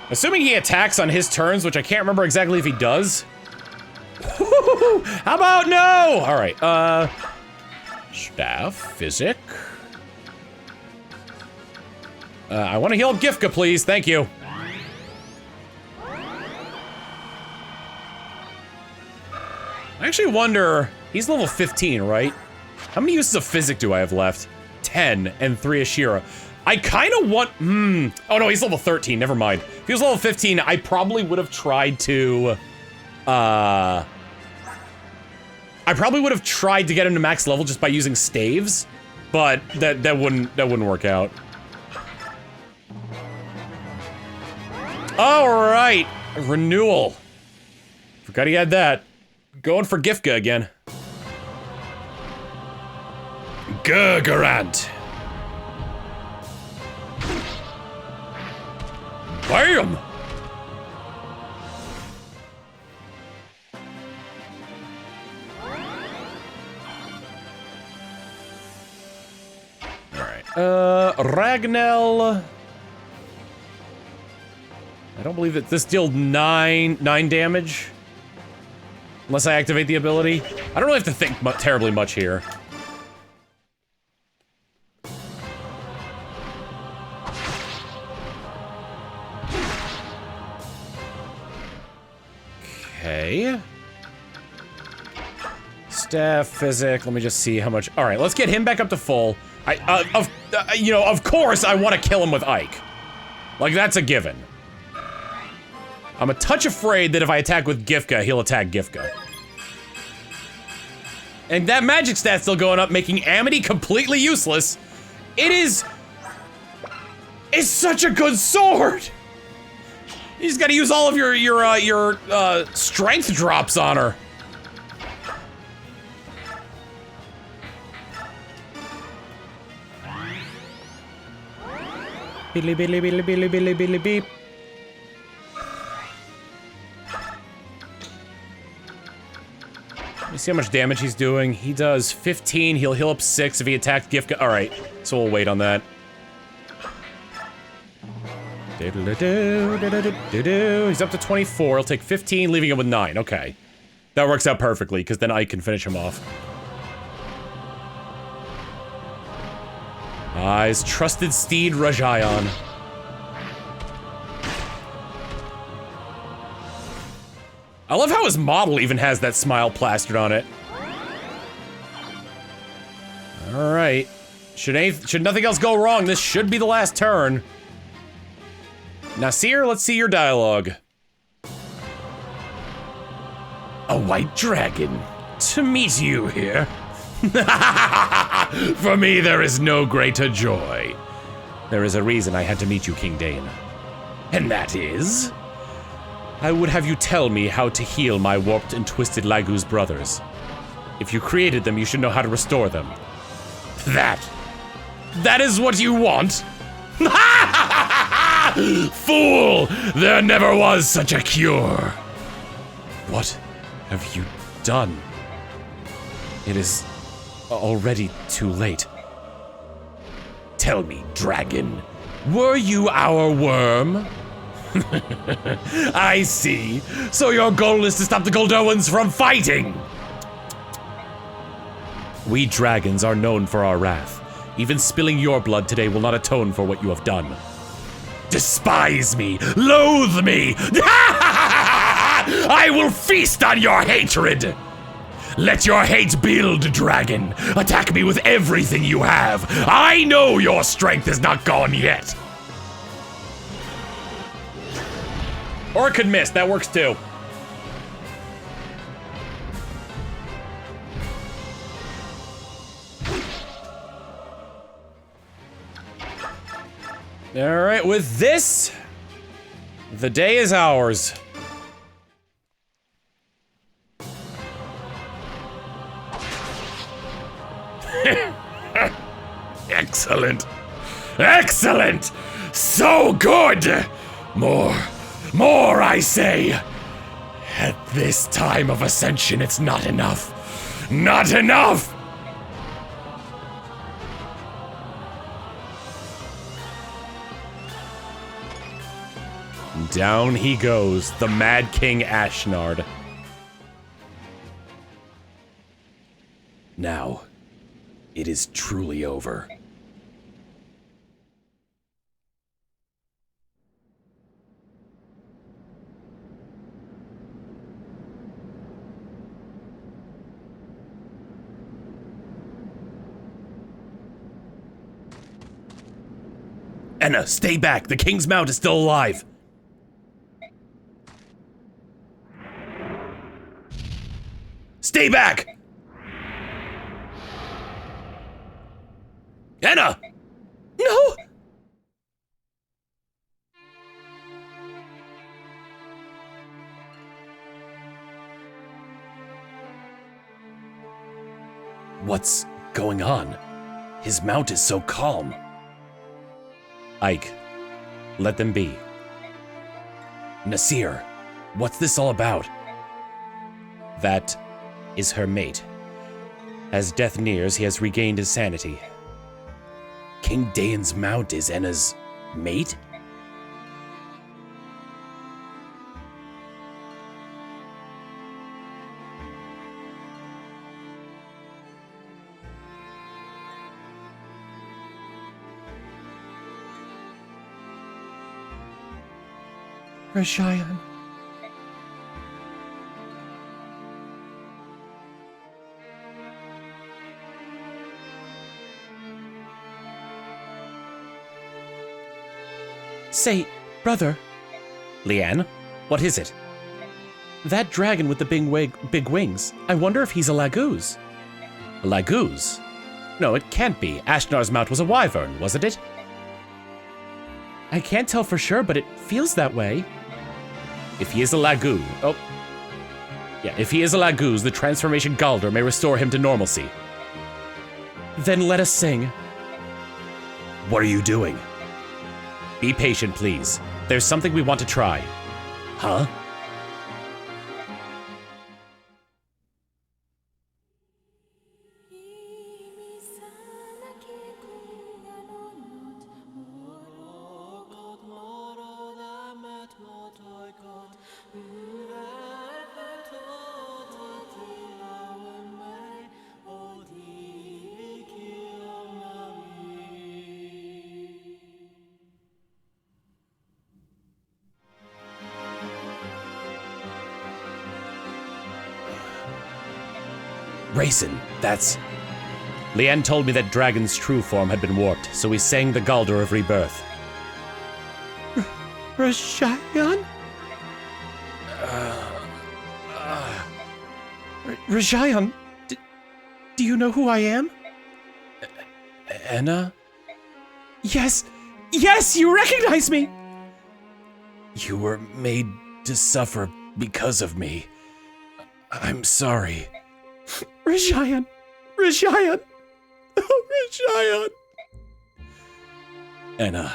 Assuming he attacks on his turns, which I can't remember exactly if he does. How about no? Alright, staff, physic. I want to heal up Giffca, please, thank you. I actually wonder, he's level 15, right? How many uses of physic do I have left? 10 and 3 Ashira. I kind of want, oh no, he's level 13, never mind. If he was level 15, I probably would have tried to, I probably would have tried to get him to max level just by using staves, but that wouldn't work out. All right, renewal. Forgot he had that. Going for Giffca again. Gurgarant. Bam! Alright, Ragnell. I don't believe that this dealt 9 damage. Unless I activate the ability. I don't really have to think terribly much here. Okay. Staff, physic, let me just see how much. Alright, let's get him back up to full. You know, of course I want to kill him with Ike. Like, that's a given. I'm a touch afraid that if I attack with Giffca, he'll attack Giffca. And that magic stat's still going up, making Amity completely useless. It's such a good sword! You just gotta use all of your strength drops on her. Billy, billy, billy, billy, billy, billy, beep. Let me see how much damage he's doing. He does 15, he'll heal up 6 if he attacked Giffca. Alright, so we'll wait on that. He's up to 24, he'll take 15, leaving him with 9, okay. That works out perfectly, because then I can finish him off. His trusted steed, Rajayan. I love how his model even has that smile plastered on it. Alright. Should nothing else go wrong, this should be the last turn. Nasir, let's see your dialogue. A white dragon. To meet you here. For me, there is no greater joy. There is a reason I had to meet you, King Daein. And that is? I would have you tell me how to heal my warped and twisted Laguz brothers. If you created them, you should know how to restore them. That is what you want? Fool! There never was such a cure. What have you done? It is already too late. Tell me, dragon, were you our worm? I see. So your goal is to stop the Goldoans from fighting. We dragons are known for our wrath. Even spilling your blood today will not atone for what you have done. Despise me, loathe me. I will feast on your hatred. Let your hate build, dragon. Attack me with everything you have. I know your strength is not gone yet. Or it could miss, that works too. Alright, with this, the day is ours. Excellent. Excellent! So good! More, I say. At this time of ascension, it's not enough. Not enough! Down he goes, the Mad King Ashnard. Now, it is truly over. Enna, stay back. The King's Mount is still alive. Stay back! Enna! No! What's going on? His mount is so calm. Ike, let them be. Nasir, what's this all about? That is her mate. As death nears, he has regained his sanity. King Daein's mount is Enna's mate? Rashayan. Say, brother. Leanne, what is it? That dragon with the big wings. I wonder if he's a Laguz. A Laguz? No, it can't be. Ashnar's mount was a wyvern, wasn't it? I can't tell for sure, but it feels that way. If he is a Laguz, if he is a Laguz, the transformation Galder may restore him to normalcy. Then let us sing. What are you doing? Be patient, please. There's something we want to try. Huh? Raisin, that's... Leanne told me that Dragon's true form had been warped, so we sang the Galder of Rebirth. Rashayan? Rashayan, do you know who I am? Enna? Yes! Yes, you recognize me! You were made to suffer because of me. I'm sorry. Rishayan! Rishayan! Oh, Rishayan! Anna,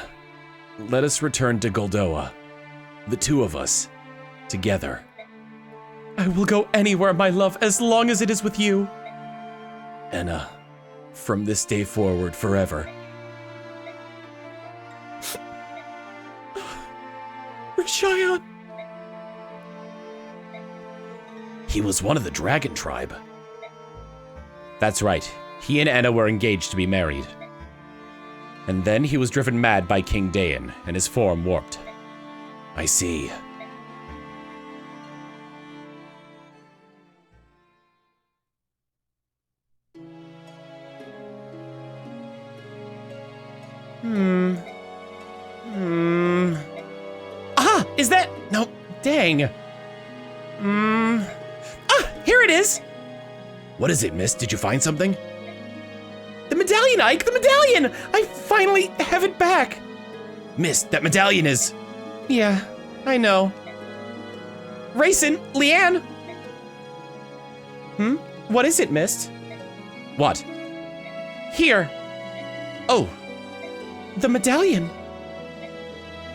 let us return to Goldoa. The two of us, together. I will go anywhere, my love, as long as it is with you. Anna, from this day forward, forever. Rishayan! He was one of the dragon tribe. That's right. He and Anna were engaged to be married. And then he was driven mad by King Daein, and his form warped. I see. Ah, is that? No, dang. Here it is. What is it, miss? Did you find something? The medallion, Ike, the medallion! I finally have it back. Miss, that medallion is... Yeah, I know. Rayson, Leanne! What is it, Mist? What? Here. Oh, The medallion.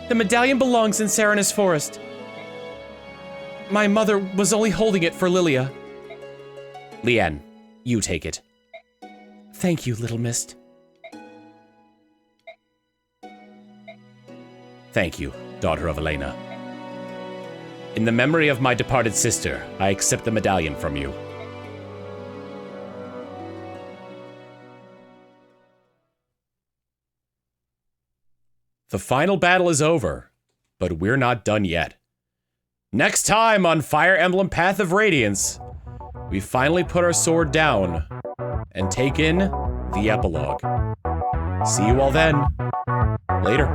The medallion belongs in Serenus Forest. My mother was only holding it for Lilia. Leanne, you take it. Thank you, Little Mist. Thank you, daughter of Elena. In the memory of my departed sister, I accept the medallion from you. The final battle is over, but we're not done yet. Next time on Fire Emblem Path of Radiance, we finally put our sword down and take in the epilogue. See you all then. Later.